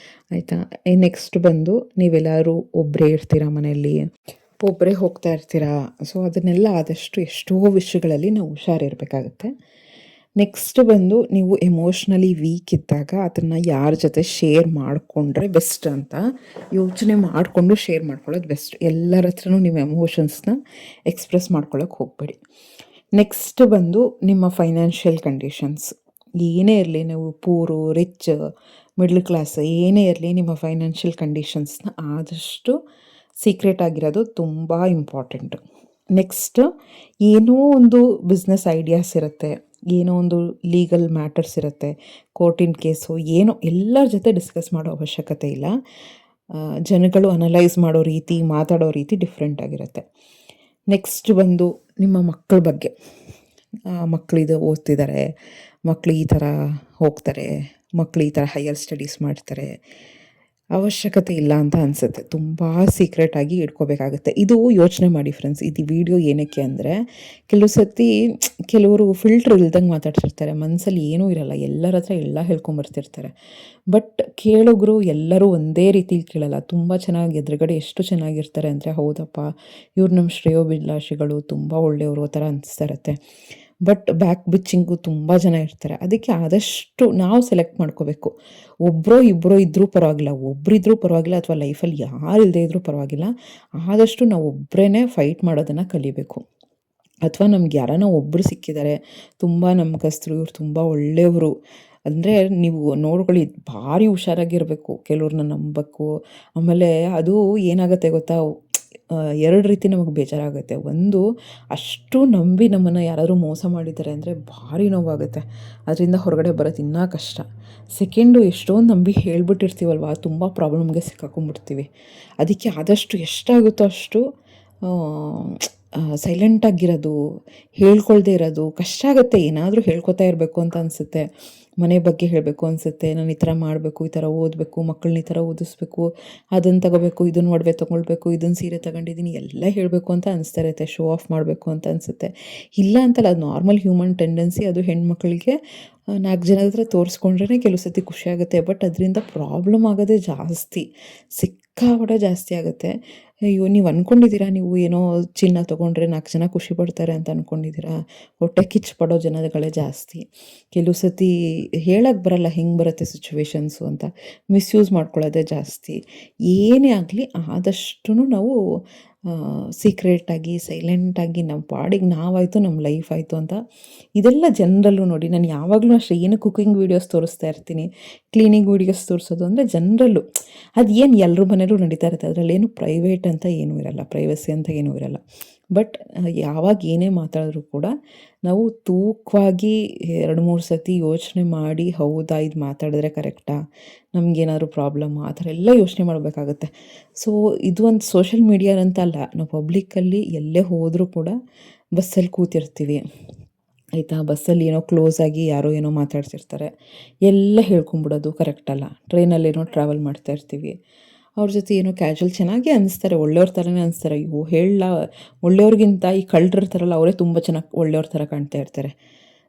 ಆಯಿತಾ. ನೆಕ್ಸ್ಟ್ ಬಂದು ನೀವೆಲ್ಲರೂ ಒಬ್ಬರೇ ಇರ್ತೀರಾ, ಮನೆಯಲ್ಲಿ ಒಬ್ಬರೇ ಹೋಗ್ತಾ ಇರ್ತೀರಾ. ಸೊ ಅದನ್ನೆಲ್ಲ ಆದಷ್ಟು ಎಷ್ಟೋ ವಿಷಯಗಳಲ್ಲಿ ನಾವು ಹುಷಾರಿರಬೇಕಾಗತ್ತೆ. ನೆಕ್ಸ್ಟ್ ಬಂದು ನೀವು ಎಮೋಷ್ನಲಿ ವೀಕ್ ಇದ್ದಾಗ ಅದನ್ನು ಯಾರ ಜೊತೆ ಶೇರ್ ಮಾಡಿಕೊಂಡ್ರೆ ಬೆಸ್ಟ್ ಅಂತ ಯೋಚನೆ ಮಾಡಿಕೊಂಡು ಶೇರ್ ಮಾಡ್ಕೊಳ್ಳೋದು ಬೆಸ್ಟ್. ಎಲ್ಲರ ಹತ್ರನೂ ನೀವು ಎಮೋಷನ್ಸ್ನ ಎಕ್ಸ್ಪ್ರೆಸ್ ಮಾಡ್ಕೊಳ್ಳೋಕೆ ಹೋಗಬೇಡಿ. ನೆಕ್ಸ್ಟ್ ಬಂದು ನಿಮ್ಮ ಫೈನಾನ್ಷಿಯಲ್ ಕಂಡೀಷನ್ಸ್ ಏನೇ ಇರಲಿ, ನೀವು ಪೂರು ರಿಚ್ ಮಿಡ್ಲ್ ಕ್ಲಾಸ್ ಏನೇ ಇರಲಿ, ನಿಮ್ಮ ಫೈನಾನ್ಷಿಯಲ್ ಕಂಡೀಷನ್ಸ್ನ ಆದಷ್ಟು ಸೀಕ್ರೆಟ್ ಆಗಿರೋದು ತುಂಬ ಇಂಪಾರ್ಟೆಂಟು. ನೆಕ್ಸ್ಟ್ ಏನೋ ಒಂದು ಬಿಸ್ನೆಸ್ ಐಡಿಯಾಸ್ ಇರುತ್ತೆ, ಏನೋ ಒಂದು ಲೀಗಲ್ ಮ್ಯಾಟರ್ಸ್ ಇರುತ್ತೆ, ಕೋರ್ಟಿನ ಕೇಸು ಏನೋ, ಎಲ್ಲರ ಜೊತೆ ಡಿಸ್ಕಸ್ ಮಾಡೋ ಅವಶ್ಯಕತೆ ಇಲ್ಲ. ಜನಗಳು ಅನಲೈಸ್ ಮಾಡೋ ರೀತಿ, ಮಾತಾಡೋ ರೀತಿ ಡಿಫ್ರೆಂಟ್ ಆಗಿರುತ್ತೆ. ನೆಕ್ಸ್ಟ್ ಬಂದು ನಿಮ್ಮ ಮಕ್ಕಳ ಬಗ್ಗೆ. ಮಕ್ಕಳಿದು ಓದ್ತಿದ್ದಾರೆ, ಮಕ್ಕಳು ಈ ಥರ ಹೋಗ್ತಾರೆ, ಮಕ್ಕಳು ಈ ಥರ ಹೈಯರ್ ಸ್ಟಡೀಸ್ ಮಾಡ್ತಾರೆ, ಅವಶ್ಯಕತೆ ಇಲ್ಲ ಅಂತ ಅನಿಸುತ್ತೆ. ತುಂಬ ಸೀಕ್ರೆಟಾಗಿ ಇಟ್ಕೋಬೇಕಾಗುತ್ತೆ. ಇದು ಯೋಚನೆ ಮಾಡಿ ಫ್ರೆಂಡ್ಸ್, ಇದು ವಿಡಿಯೋ ಏನಕ್ಕೆ ಅಂದರೆ, ಕೆಲವು ಸತಿ ಕೆಲವರು ಫಿಲ್ಟ್ರ್ ಇಲ್ದಂಗೆ ಮಾತಾಡ್ತಿರ್ತಾರೆ. ಮನಸ್ಸಲ್ಲಿ ಏನೂ ಇರಲ್ಲ, ಎಲ್ಲರ ಹತ್ರ ಎಲ್ಲ ಹೇಳ್ಕೊಂಬರ್ತಿರ್ತಾರೆ. ಬಟ್ ಕೇಳುಗರು ಎಲ್ಲರೂ ಒಂದೇ ರೀತಿಲಿ ಕೇಳಲ್ಲ. ತುಂಬ ಚೆನ್ನಾಗಿ ಎದುರುಗಡೆ ಎಷ್ಟು ಚೆನ್ನಾಗಿರ್ತಾರೆ ಅಂದರೆ, ಹೌದಪ್ಪ ಇವ್ರು ನಮ್ಮ ಶ್ರೇಯೋಭಿಲಾಷಿಗಳು, ತುಂಬ ಒಳ್ಳೆಯವರು ಆ ಥರ ಅನಿಸ್ತಾ ಇರುತ್ತೆ. ಬಟ್ ಬ್ಯಾಕ್ ಬಿಚ್ಚಿಂಗು ತುಂಬ ಜನ ಇರ್ತಾರೆ. ಅದಕ್ಕೆ ಆದಷ್ಟು ನಾವು ಸೆಲೆಕ್ಟ್ ಮಾಡ್ಕೋಬೇಕು. ಒಬ್ಬರೋ ಇಬ್ಬರೋ ಇದ್ದರೂ ಪರವಾಗಿಲ್ಲ, ಒಬ್ಬರಿದ್ರೂ ಪರವಾಗಿಲ್ಲ, ಅಥವಾ ಲೈಫಲ್ಲಿ ಯಾರು ಇಲ್ಲದೇ ಇದ್ದರೂ ಪರವಾಗಿಲ್ಲ. ಆದಷ್ಟು ನಾವು ಒಬ್ಬರೇ ಫೈಟ್ ಮಾಡೋದನ್ನು ಕಲಿಬೇಕು. ಅಥವಾ ನಮ್ಗೆ ಯಾರಾನ ಒಬ್ಬರು ಸಿಕ್ಕಿದ್ದಾರೆ, ತುಂಬ ನಂಬಿಕಸ್ಥರು, ಇವ್ರು ತುಂಬ ಒಳ್ಳೆಯವರು ಅಂದರೆ ನೀವು ನೋಡ್ಕೊಳ್ಳಿ, ಭಾರಿ ಹುಷಾರಾಗಿರಬೇಕು. ಕೆಲವ್ರನ್ನ ನಂಬಬೇಕು. ಆಮೇಲೆ ಅದು ಏನಾಗುತ್ತೆ ಗೊತ್ತಾ, ಎರಡು ರೀತಿ ನಮಗೆ ಬೇಜಾರಾಗುತ್ತೆ. ಒಂದು, ಅಷ್ಟು ನಂಬಿ ನಮ್ಮನ್ನು ಯಾರಾದರೂ ಮೋಸ ಮಾಡಿದ್ದಾರೆ ಅಂದರೆ ಭಾರಿ ನೋವಾಗುತ್ತೆ. ಅದರಿಂದ ಹೊರಗಡೆ ಬರೋದು ಇನ್ನೂ ಕಷ್ಟ. ಸೆಕೆಂಡು, ಎಷ್ಟೊಂದು ನಂಬಿ ಹೇಳ್ಬಿಟ್ಟಿರ್ತೀವಲ್ವ, ತುಂಬ ಪ್ರಾಬ್ಲಮ್ಗೆ ಸಿಕ್ಕಾಕೊಂಡ್ಬಿಡ್ತೀವಿ. ಅದಕ್ಕೆ ಆದಷ್ಟು ಎಷ್ಟಾಗುತ್ತೋ ಅಷ್ಟು ಸೈಲೆಂಟಾಗಿರೋದು, ಹೇಳ್ಕೊಳ್ದೇ ಇರೋದು. ಕಷ್ಟ ಆಗುತ್ತೆ, ಏನಾದರೂ ಹೇಳ್ಕೊತಾ ಇರಬೇಕು ಅಂತ ಅನಿಸುತ್ತೆ. ಮನೆ ಬಗ್ಗೆ ಹೇಳಬೇಕು ಅನಿಸುತ್ತೆ, ನಾನು ಈ ಥರ ಮಾಡಬೇಕು, ಈ ಥರ ಓದಬೇಕು, ಮಕ್ಕಳನ್ನ ಈ ಥರ ಓದಿಸ್ಬೇಕು, ಅದನ್ನು ತಗೋಬೇಕು, ಇದನ್ನು ಒಡವೆ ತೊಗೊಳ್ಬೇಕು, ಇದನ್ನು ಸೀರೆ ತಗೊಂಡಿದ್ದೀನಿ, ಎಲ್ಲ ಹೇಳಬೇಕು ಅಂತ ಅನಿಸ್ತಾ ಇರುತ್ತೆ. ಶೋ ಆಫ್ ಮಾಡಬೇಕು ಅಂತ ಅನಿಸುತ್ತೆ. ಇಲ್ಲ ಅಂತಲ್ಲ, ಅದು ನಾರ್ಮಲ್ ಹ್ಯೂಮನ್ ಟೆಂಡೆನ್ಸಿ. ಅದು ಹೆಣ್ಮಕ್ಳಿಗೆ 4 ಜನದ ಹತ್ರ ತೋರಿಸ್ಕೊಂಡ್ರೆ ಕೆಲವು ಸತಿ ಖುಷಿಯಾಗುತ್ತೆ. ಬಟ್ ಅದರಿಂದ ಪ್ರಾಬ್ಲಮ್ ಆಗೋದೇ ಜಾಸ್ತಿ, ಸಿಕ್ಕಾಪಟ್ಟೆ ಜಾಸ್ತಿ ಆಗುತ್ತೆ. ಅಯ್ಯೋ, ನೀವು ಅಂದ್ಕೊಂಡಿದ್ದೀರಾ ನೀವು ಏನೋ ಚಿನ್ನ ತೊಗೊಂಡ್ರೆ 4 ಜನ ಖುಷಿ ಪಡ್ತಾರೆ ಅಂತ ಅಂದ್ಕೊಂಡಿದ್ದೀರಾ? ಹೊಟ್ಟೆ ಕಿಚ್ಚು ಪಡೋ ಜನಗಳೇ ಜಾಸ್ತಿ. ಕೆಲವು ಸತಿ ಹೇಳಕ್ಕೆ ಬರಲ್ಲ ಹೆಂಗೆ ಬರುತ್ತೆ ಸಿಚುವೇಶನ್ಸು ಅಂತ, ಮಿಸ್ಯೂಸ್ ಮಾಡ್ಕೊಳ್ಳೋದೇ ಜಾಸ್ತಿ. ಏನೇ ಆಗಲಿ ಆದಷ್ಟು ನಾವು ಸೀಕ್ರೆಟಾಗಿ, ಸೈಲೆಂಟಾಗಿ, ನಮ್ಮ ಪಾಡಿಗೆ ನಾವಾಯಿತು, ನಮ್ಮ ಲೈಫ್ ಆಯಿತು ಅಂತ. ಇದೆಲ್ಲ ಜನರಲ್ಲೂ ನೋಡಿ, ನಾನು ಯಾವಾಗಲೂ ಅಷ್ಟೇ, ಏನು ಕುಕ್ಕಿಂಗ್ ವೀಡಿಯೋಸ್ ತೋರಿಸ್ತಾ ಇರ್ತೀನಿ, ಕ್ಲೀನಿಂಗ್ ವೀಡಿಯೋಸ್ ತೋರಿಸೋದು ಅಂದರೆ ಜನರಲ್ಲು. ಅದು ಏನು ಎಲ್ಲರ ಮನೇಲೂ ನಡೀತಾ ಇರುತ್ತೆ. ಅದರಲ್ಲೇನು ಪ್ರೈವೇಟ್ ಅಂತ ಏನೂ ಇರಲ್ಲ, ಪ್ರೈವಸಿ ಅಂತ ಏನೂ ಇರಲ್ಲ. ಬಟ್ ಯಾವಾಗ ಏನೇ ಮಾತಾಡಿದ್ರೂ ಕೂಡ ನಾವು ತೂಕವಾಗಿ 2-3 ಸತಿ ಯೋಚನೆ ಮಾಡಿ, ಹೌದಾ ಇದು ಮಾತಾಡಿದ್ರೆ ಕರೆಕ್ಟಾ, ನಮಗೇನಾದ್ರು ಪ್ರಾಬ್ಲಮ್ಮಾ, ಆ ಥರ ಎಲ್ಲ ಯೋಚನೆ ಮಾಡಬೇಕಾಗತ್ತೆ. ಸೊ ಇದು ಒಂದು ಸೋಷಿಯಲ್ ಮೀಡಿಯಾದಂತ ಅಲ್ಲ, ನಾವು ಪಬ್ಲಿಕ್ಕಲ್ಲಿ ಎಲ್ಲೇ ಹೋದರೂ ಕೂಡ ಬಸ್ಸಲ್ಲಿ ಕೂತಿರ್ತೀವಿ ಆಯಿತಾ, ಬಸ್ಸಲ್ಲಿ ಏನೋ ಕ್ಲೋಸಾಗಿ ಯಾರೋ ಏನೋ ಮಾತಾಡ್ತಿರ್ತಾರೆ, ಎಲ್ಲ ಹೇಳ್ಕೊಂಬಿಡೋದು ಕರೆಕ್ಟಲ್ಲ. ಟ್ರೈನಲ್ಲೇನೋ ಟ್ರಾವೆಲ್ ಮಾಡ್ತಾ ಇರ್ತೀವಿ, ಅವ್ರ ಜೊತೆ ಏನೋ ಕ್ಯಾಶುವಲ್ ಚೆನ್ನಾಗೇ ಅನಿಸ್ತಾರೆ, ಒಳ್ಳೆಯವ್ರ ಥರನೇ ಅನಿಸ್ತಾರೆ. ಅಯ್ಯೋ ಹೇಳಲ್ಲ, ಒಳ್ಳೆಯವ್ರಿಗಿಂತ ಈ ಕಳ್ಳರಿರ್ತಾರಲ್ಲ ಅವರೇ ತುಂಬ ಚೆನ್ನಾಗಿ ಒಳ್ಳೆಯವ್ರ ಥರ ಕಾಣ್ತಾ ಇರ್ತಾರೆ.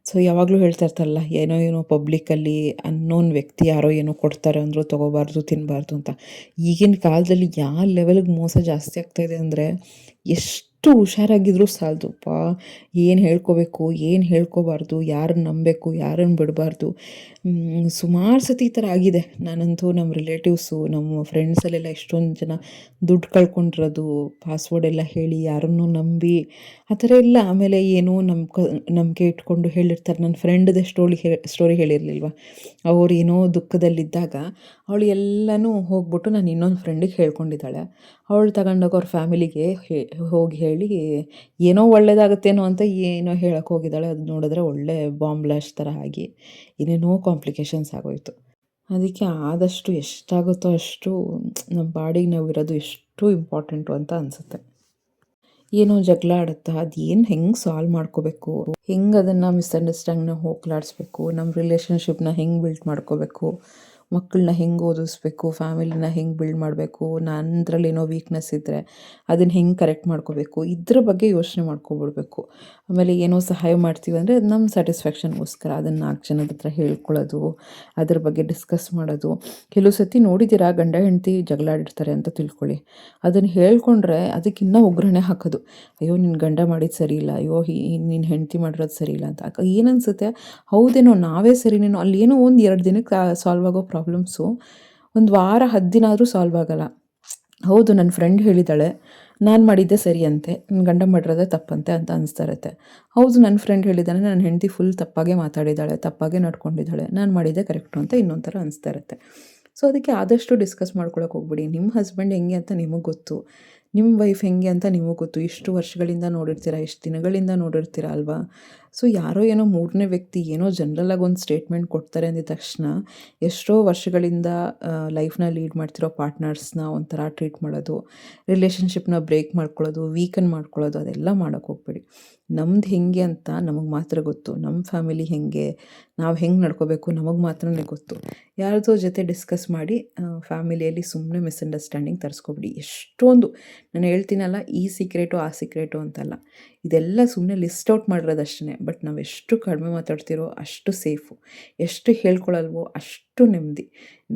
ಸೊ ಯಾವಾಗಲೂ ಹೇಳ್ತಾ ಇರ್ತಾರಲ್ಲ, ಏನೋ ಪಬ್ಲಿಕ್ಕಲ್ಲಿ ಅನ್ನೋನ್ ವ್ಯಕ್ತಿ ಯಾರೋ ಏನೋ ಕೊಡ್ತಾರೆ ಅಂದರೂ ತೊಗೋಬಾರ್ದು, ತಿನ್ನಬಾರ್ದು ಅಂತ. ಈಗಿನ ಕಾಲದಲ್ಲಿ ಯಾವ ಲೆವೆಲ್ಗೆ ಮೋಸ ಜಾಸ್ತಿ ಆಗ್ತಾಯಿದೆ ಅಂದರೆ, ಎಷ್ಟು ಹುಷಾರಾಗಿದ್ರೂ ಸಾಲದಪ್ಪ. ಏನು ಹೇಳ್ಕೋಬೇಕು, ಏನು ಹೇಳ್ಕೋಬಾರ್ದು, ಯಾರನ್ನು ನಂಬಬೇಕು, ಯಾರನ್ನು ಬಿಡಬಾರ್ದು. ಸುಮಾರು ಸತಿ ಈ ಥರ ಆಗಿದೆ. ನಾನಂತೂ ನಮ್ಮ ರಿಲೇಟಿವ್ಸು, ನಮ್ಮ ಫ್ರೆಂಡ್ಸಲ್ಲೆಲ್ಲ ಎಷ್ಟೊಂದು ಜನ ದುಡ್ಡು ಕಳ್ಕೊಂಡಿರೋದು, ಪಾಸ್ವರ್ಡ್ ಎಲ್ಲ ಹೇಳಿ ಯಾರನ್ನೂ ನಂಬಿ ಆ ಥರ ಎಲ್ಲ. ಆಮೇಲೆ ಏನೋ ನಂಬಿಕೆ ಇಟ್ಕೊಂಡು ಹೇಳಿರ್ತಾರೆ. ನನ್ನ ಫ್ರೆಂಡ್ದೇ ಸ್ಟೋರಿ ಹೇಳಿರಲಿಲ್ವ, ಅವ್ರು ಏನೋ ದುಃಖದಲ್ಲಿದ್ದಾಗ ಅವಳು ಎಲ್ಲನೂ ಹೋಗ್ಬಿಟ್ಟು ನಾನು ಇನ್ನೊಂದು ಫ್ರೆಂಡಿಗೆ ಹೇಳ್ಕೊಂಡಿದ್ದಾಳೆ. ಅವಳು ತಗೊಂಡೋಗಿ ಅವ್ರ ಫ್ಯಾಮಿಲಿಗೆ ಹೋಗಿ ಹೇಳಿ ಏನೋ ಒಳ್ಳೇದಾಗುತ್ತೇನೋ ಅಂತ ಏನೋ ಹೇಳಕ್ಕೆ ಹೋಗಿದ್ದಾಳೆ. ಅದು ನೋಡಿದ್ರೆ ಒಳ್ಳೆ ಬಾಂಬ್ ಬ್ಲಾಸ್ಟ್ ಥರ ಆಗಿ ಏನೇನೋ ಕಾಂಪ್ಲಿಕೇಶನ್ಸ್ ಆಗೋಯಿತು. ಅದಕ್ಕೆ ಆದಷ್ಟು ಎಷ್ಟಾಗುತ್ತೋ ಅಷ್ಟು ನಮ್ಮ ಬಾಡಿಗೆ ನಾವು ಇರೋದು ಎಷ್ಟು ಇಂಪಾರ್ಟೆಂಟು ಅಂತ ಅನಿಸುತ್ತೆ. ಏನೋ ಜಗಳ ಆಡುತ್ತಾ, ಅದು ಏನು ಹೆಂಗೆ ಸಾಲ್ವ್ ಮಾಡ್ಕೋಬೇಕು, ಹೆಂಗೆ ಅದನ್ನು ಮಿಸ್ಅಂಡರ್ಸ್ಟ್ಯಾಂಡಿಂಗ್ನ ಹೋಗ್ಲಾಡಿಸ್ಬೇಕು, ನಮ್ಮ ರಿಲೇಷನ್ಶಿಪ್ನ ಹೆಂಗೆ ಬಿಲ್ಡ್ ಮಾಡ್ಕೋಬೇಕು, ಮಕ್ಕಳನ್ನ ಹೆಂಗೆ ಓದಿಸ್ಬೇಕು, ಫ್ಯಾಮಿಲಿನ ಹೆಂಗೆ ಬಿಲ್ಡ್ ಮಾಡಬೇಕು, ನನ್ನದ್ರಲ್ಲಿ ಏನೋ ವೀಕ್ನೆಸ್ ಇದ್ದರೆ ಅದನ್ನು ಹೆಂಗೆ ಕರೆಕ್ಟ್ ಮಾಡ್ಕೋಬೇಕು, ಇದ್ರ ಬಗ್ಗೆ ಯೋಚನೆ ಮಾಡ್ಕೊಬಿಡ್ಬೇಕು. ಆಮೇಲೆ ಏನೋ ಸಹಾಯ ಮಾಡ್ತೀವಿ ಅಂದರೆ ಅದು ನಮ್ಮ ಸ್ಯಾಟಿಸ್ಫ್ಯಾಕ್ಷನ್ಗೋಸ್ಕರ ಅದನ್ನು 4 ಜನದ ಹತ್ರ ಹೇಳ್ಕೊಳ್ಳೋದು, ಅದ್ರ ಬಗ್ಗೆ ಡಿಸ್ಕಸ್ ಮಾಡೋದು. ಕೆಲವು ಸತಿ ನೋಡಿದ್ದೀರಾ, ಗಂಡ ಹೆಂಡತಿ ಜಗಳ ಆಡಿರ್ತಾರೆ ಅಂತ ತಿಳ್ಕೊಳ್ಳಿ, ಅದನ್ನು ಹೇಳ್ಕೊಂಡ್ರೆ ಅದಕ್ಕಿನ್ನೂ ಒಗ್ಗರಣೆ ಹಾಕೋದು. ಅಯ್ಯೋ ನಿನ್ನ ಗಂಡ ಮಾಡಿದ್ದು ಸರಿ ಇಲ್ಲ, ಅಯ್ಯೋ ನಿನ್ನ ಹೆಂಡತಿ ಮಾಡಿರೋದು ಸರಿ ಇಲ್ಲ ಅಂತ. ಏನನ್ಸುತ್ತೆ, ಹೌದೇನೋ ನಾವೇ ಸರಿನೇನೋ, ಅಲ್ಲೇನೋ ಒಂದು 2 ದಿನಕ್ಕೆ ಸಾಲ್ವ್ ಆಗೋ ಪ್ರಾಬ್ಲಮ್ಸು 1 ವಾರ 10 ದಿನ ಆದರೂ ಸಾಲ್ವ್ ಆಗೋಲ್ಲ. ಹೌದು, ನನ್ನ ಫ್ರೆಂಡ್ ಹೇಳಿದ್ದಾಳೆ ನಾನು ಮಾಡಿದ್ದೆ ಸರಿ ಅಂತೆ, ನನ್ನ ಗಂಡ ಮಾಡಿರೋದೇ ತಪ್ಪಂತೆ ಅಂತ ಅನಿಸ್ತಾ ಇರುತ್ತೆ. ಹೌದು, ನನ್ನ ಫ್ರೆಂಡ್ ಹೇಳಿದ್ದಾನೆ ನನ್ನ ಹೆಂಡತಿ ಫುಲ್ ತಪ್ಪಾಗೆ ಮಾತಾಡಿದ್ದಾಳೆ, ತಪ್ಪಾಗೆ ನಡ್ಕೊಂಡಿದ್ದಾಳೆ, ನಾನು ಮಾಡಿದ್ದೆ ಕರೆಕ್ಟು ಅಂತ ಇನ್ನೊಂದು ಥರ ಅನಿಸ್ತಾ ಇರುತ್ತೆ. ಸೊ ಅದಕ್ಕೆ ಆದಷ್ಟು ಡಿಸ್ಕಸ್ ಮಾಡ್ಕೊಳಕ್ಕೆ ಹೋಗ್ಬಿಡಿ. ನಿಮ್ಮ ಹಸ್ಬೆಂಡ್ ಹೆಂಗೆ ಅಂತ ನಿಮಗೆ ಗೊತ್ತು, ನಿಮ್ಮ ವೈಫ್ ಹೆಂಗೆ ಅಂತ ನಿಮಗೆ ಗೊತ್ತು. ಇಷ್ಟು ವರ್ಷಗಳಿಂದ ನೋಡಿರ್ತೀರ, ಇಷ್ಟು ದಿನಗಳಿಂದ ನೋಡಿರ್ತೀರ ಅಲ್ವಾ. ಸೊ ಯಾರೋ ಏನೋ 3ನೇ ವ್ಯಕ್ತಿ ಏನೋ ಜನರಲಾಗಿ ಒಂದು ಸ್ಟೇಟ್ಮೆಂಟ್ ಕೊಡ್ತಾರೆ ಅಂದಿದ ತಕ್ಷಣ ಎಷ್ಟೋ ವರ್ಷಗಳಿಂದ ಲೈಫ್ನ ಲೀಡ್ ಮಾಡ್ತಿರೋ ಪಾರ್ಟ್ನರ್ಸ್ನ ಒಂಥರ ಟ್ರೀಟ್ ಮಾಡೋದು, ರಿಲೇಷನ್ಶಿಪ್ನ ಬ್ರೇಕ್ ಮಾಡ್ಕೊಳ್ಳೋದು, ವೀಕನ್ ಮಾಡ್ಕೊಳ್ಳೋದು, ಅದೆಲ್ಲ ಮಾಡೋಕ್ಕೆ ಹೋಗ್ಬೇಡಿ. ನಮ್ದು ಹೆಂಗೆ ಅಂತ ನಮಗೆ ಮಾತ್ರ ಗೊತ್ತು. ನಮ್ಮ ಫ್ಯಾಮಿಲಿ ಹೆಂಗೆ, ನಾವು ಹೆಂಗೆ ನಡ್ಕೋಬೇಕು ನಮಗೆ ಮಾತ್ರನೇ ಗೊತ್ತು. ಯಾರ್ದೋ ಜೊತೆ ಡಿಸ್ಕಸ್ ಮಾಡಿ ಫ್ಯಾಮಿಲಿಯಲ್ಲಿ ಸುಮ್ಮನೆ ಮಿಸ್ಅಂಡರ್ಸ್ಟ್ಯಾಂಡಿಂಗ್ ತರಿಸ್ಕೊಬಿಡಿ. ಎಷ್ಟೊಂದು ನಾನು ಹೇಳ್ತೀನಲ್ಲ, ಈ ಸೀಕ್ರೆಟು ಆ ಸೀಕ್ರೆಟು ಅಂತಲ್ಲ, ಇದೆಲ್ಲ ಸುಮ್ಮನೆ ಲಿಸ್ಟ್ ಔಟ್ ಮಾಡಿರೋದಷ್ಟೇ. ಬಟ್ ನಾವು ಎಷ್ಟು ಕಡಿಮೆ ಮಾತಾಡ್ತಿರೋ ಅಷ್ಟು ಸೇಫು, ಎಷ್ಟು ಹೇಳ್ಕೊಳಲ್ವೋ ಅಷ್ಟು ನೆಮ್ಮದಿ.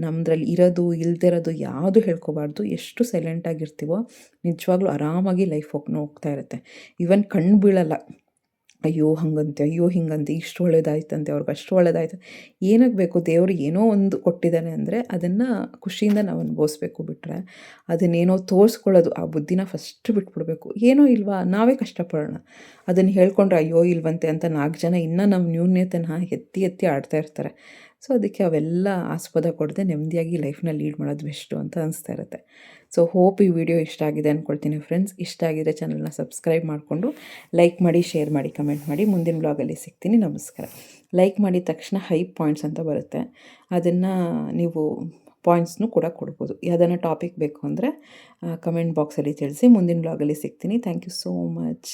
ನಮ್ಮದ್ರಲ್ಲಿ ಇರೋದು ಇಲ್ದಿರೋದು ಯಾವುದು ಹೇಳ್ಕೊಬಾರ್ದು. ಎಷ್ಟು ಸೈಲೆಂಟಾಗಿರ್ತೀವೋ ನಿಜವಾಗ್ಲೂ ಆರಾಮಾಗಿ ಲೈಫ್ ಹೋಗ್ತಾ ಇರುತ್ತೆ. ಈವನ್ ಕಣ್ಣು ಬೀಳಲ್ಲ, ಅಯ್ಯೋ ಹಾಗಂತೆ, ಅಯ್ಯೋ ಹಿಂಗಂತೆ, ಇಷ್ಟು ಒಳ್ಳೇದಾಯ್ತಂತೆ, ಅವ್ರಿಗೆ ಅಷ್ಟು ಒಳ್ಳೇದಾಯ್ತು. ಏನಕ್ಕೆ ಬೇಕು? ದೇವರು ಏನೋ ಒಂದು ಕೊಟ್ಟಿದ್ದಾನೆ ಅಂದರೆ ಅದನ್ನು ಖುಷಿಯಿಂದ ನಾವು ಅನುಭವಿಸ್ಬೇಕು. ಬಿಟ್ಟರೆ ಅದನ್ನೇನೋ ತೋರಿಸ್ಕೊಳ್ಳೋದು, ಆ ಬುದ್ಧಿನ ಫಸ್ಟ್ ಬಿಟ್ಬಿಡ್ಬೇಕು. ಏನೋ ಇಲ್ವಾ, ನಾವೇ ಕಷ್ಟಪಡೋಣ. ಅದನ್ನು ಹೇಳ್ಕೊಂಡ್ರೆ ಅಯ್ಯೋ ಇಲ್ವಂತೆ ಅಂತ 4 ಜನ ಇನ್ನೂ ನಮ್ಮ ನ್ಯೂನ್ಯತೆನ ಎತ್ತಿ ಎತ್ತಿ ಆಡ್ತಾ ಇರ್ತಾರೆ. ಸೊ ಅದಕ್ಕೆ ಅವೆಲ್ಲ ಆಸ್ಪದ ಕೊಡದೆ ನೆಮ್ಮದಿಯಾಗಿ ಲೈಫ್ನ ಲೀಡ್ ಮಾಡೋದು ಬೆಸ್ಟು ಅಂತ ಅನಿಸ್ತಾ ಇರುತ್ತೆ. ಸೊ ಹೋಪ್ ಈ ವಿಡಿಯೋ ಇಷ್ಟ ಆಗಿದೆ ಅಂದ್ಕೊಳ್ತೀನಿ ಫ್ರೆಂಡ್ಸ್. ಇಷ್ಟ ಆಗಿದ್ರೆ ಚಾನಲ್ನ ಸಬ್ಸ್ಕ್ರೈಬ್ ಮಾಡಿಕೊಂಡು ಲೈಕ್ ಮಾಡಿ, ಶೇರ್ ಮಾಡಿ, ಕಮೆಂಟ್ ಮಾಡಿ. ಮುಂದಿನ ಬ್ಲಾಗಲ್ಲಿ ಸಿಗ್ತೀನಿ. ನಮಸ್ಕಾರ. ಲೈಕ್ ಮಾಡಿದ ತಕ್ಷಣ ಹೈಪ್ ಪಾಯಿಂಟ್ಸ್ ಅಂತ ಬರುತ್ತೆ, ಅದನ್ನು ನೀವು ಪಾಯಿಂಟ್ಸ್ನೂ ಕೂಡ ಕೊಡ್ಬೋದು. ಯಾವುದನ್ನ ಟಾಪಿಕ್ ಬೇಕು ಅಂದರೆ ಕಮೆಂಟ್ ಬಾಕ್ಸಲ್ಲಿ ತಿಳಿಸಿ. ಮುಂದಿನ ಬ್ಲಾಗಲ್ಲಿ ಸಿಗ್ತೀನಿ. Thank you so much.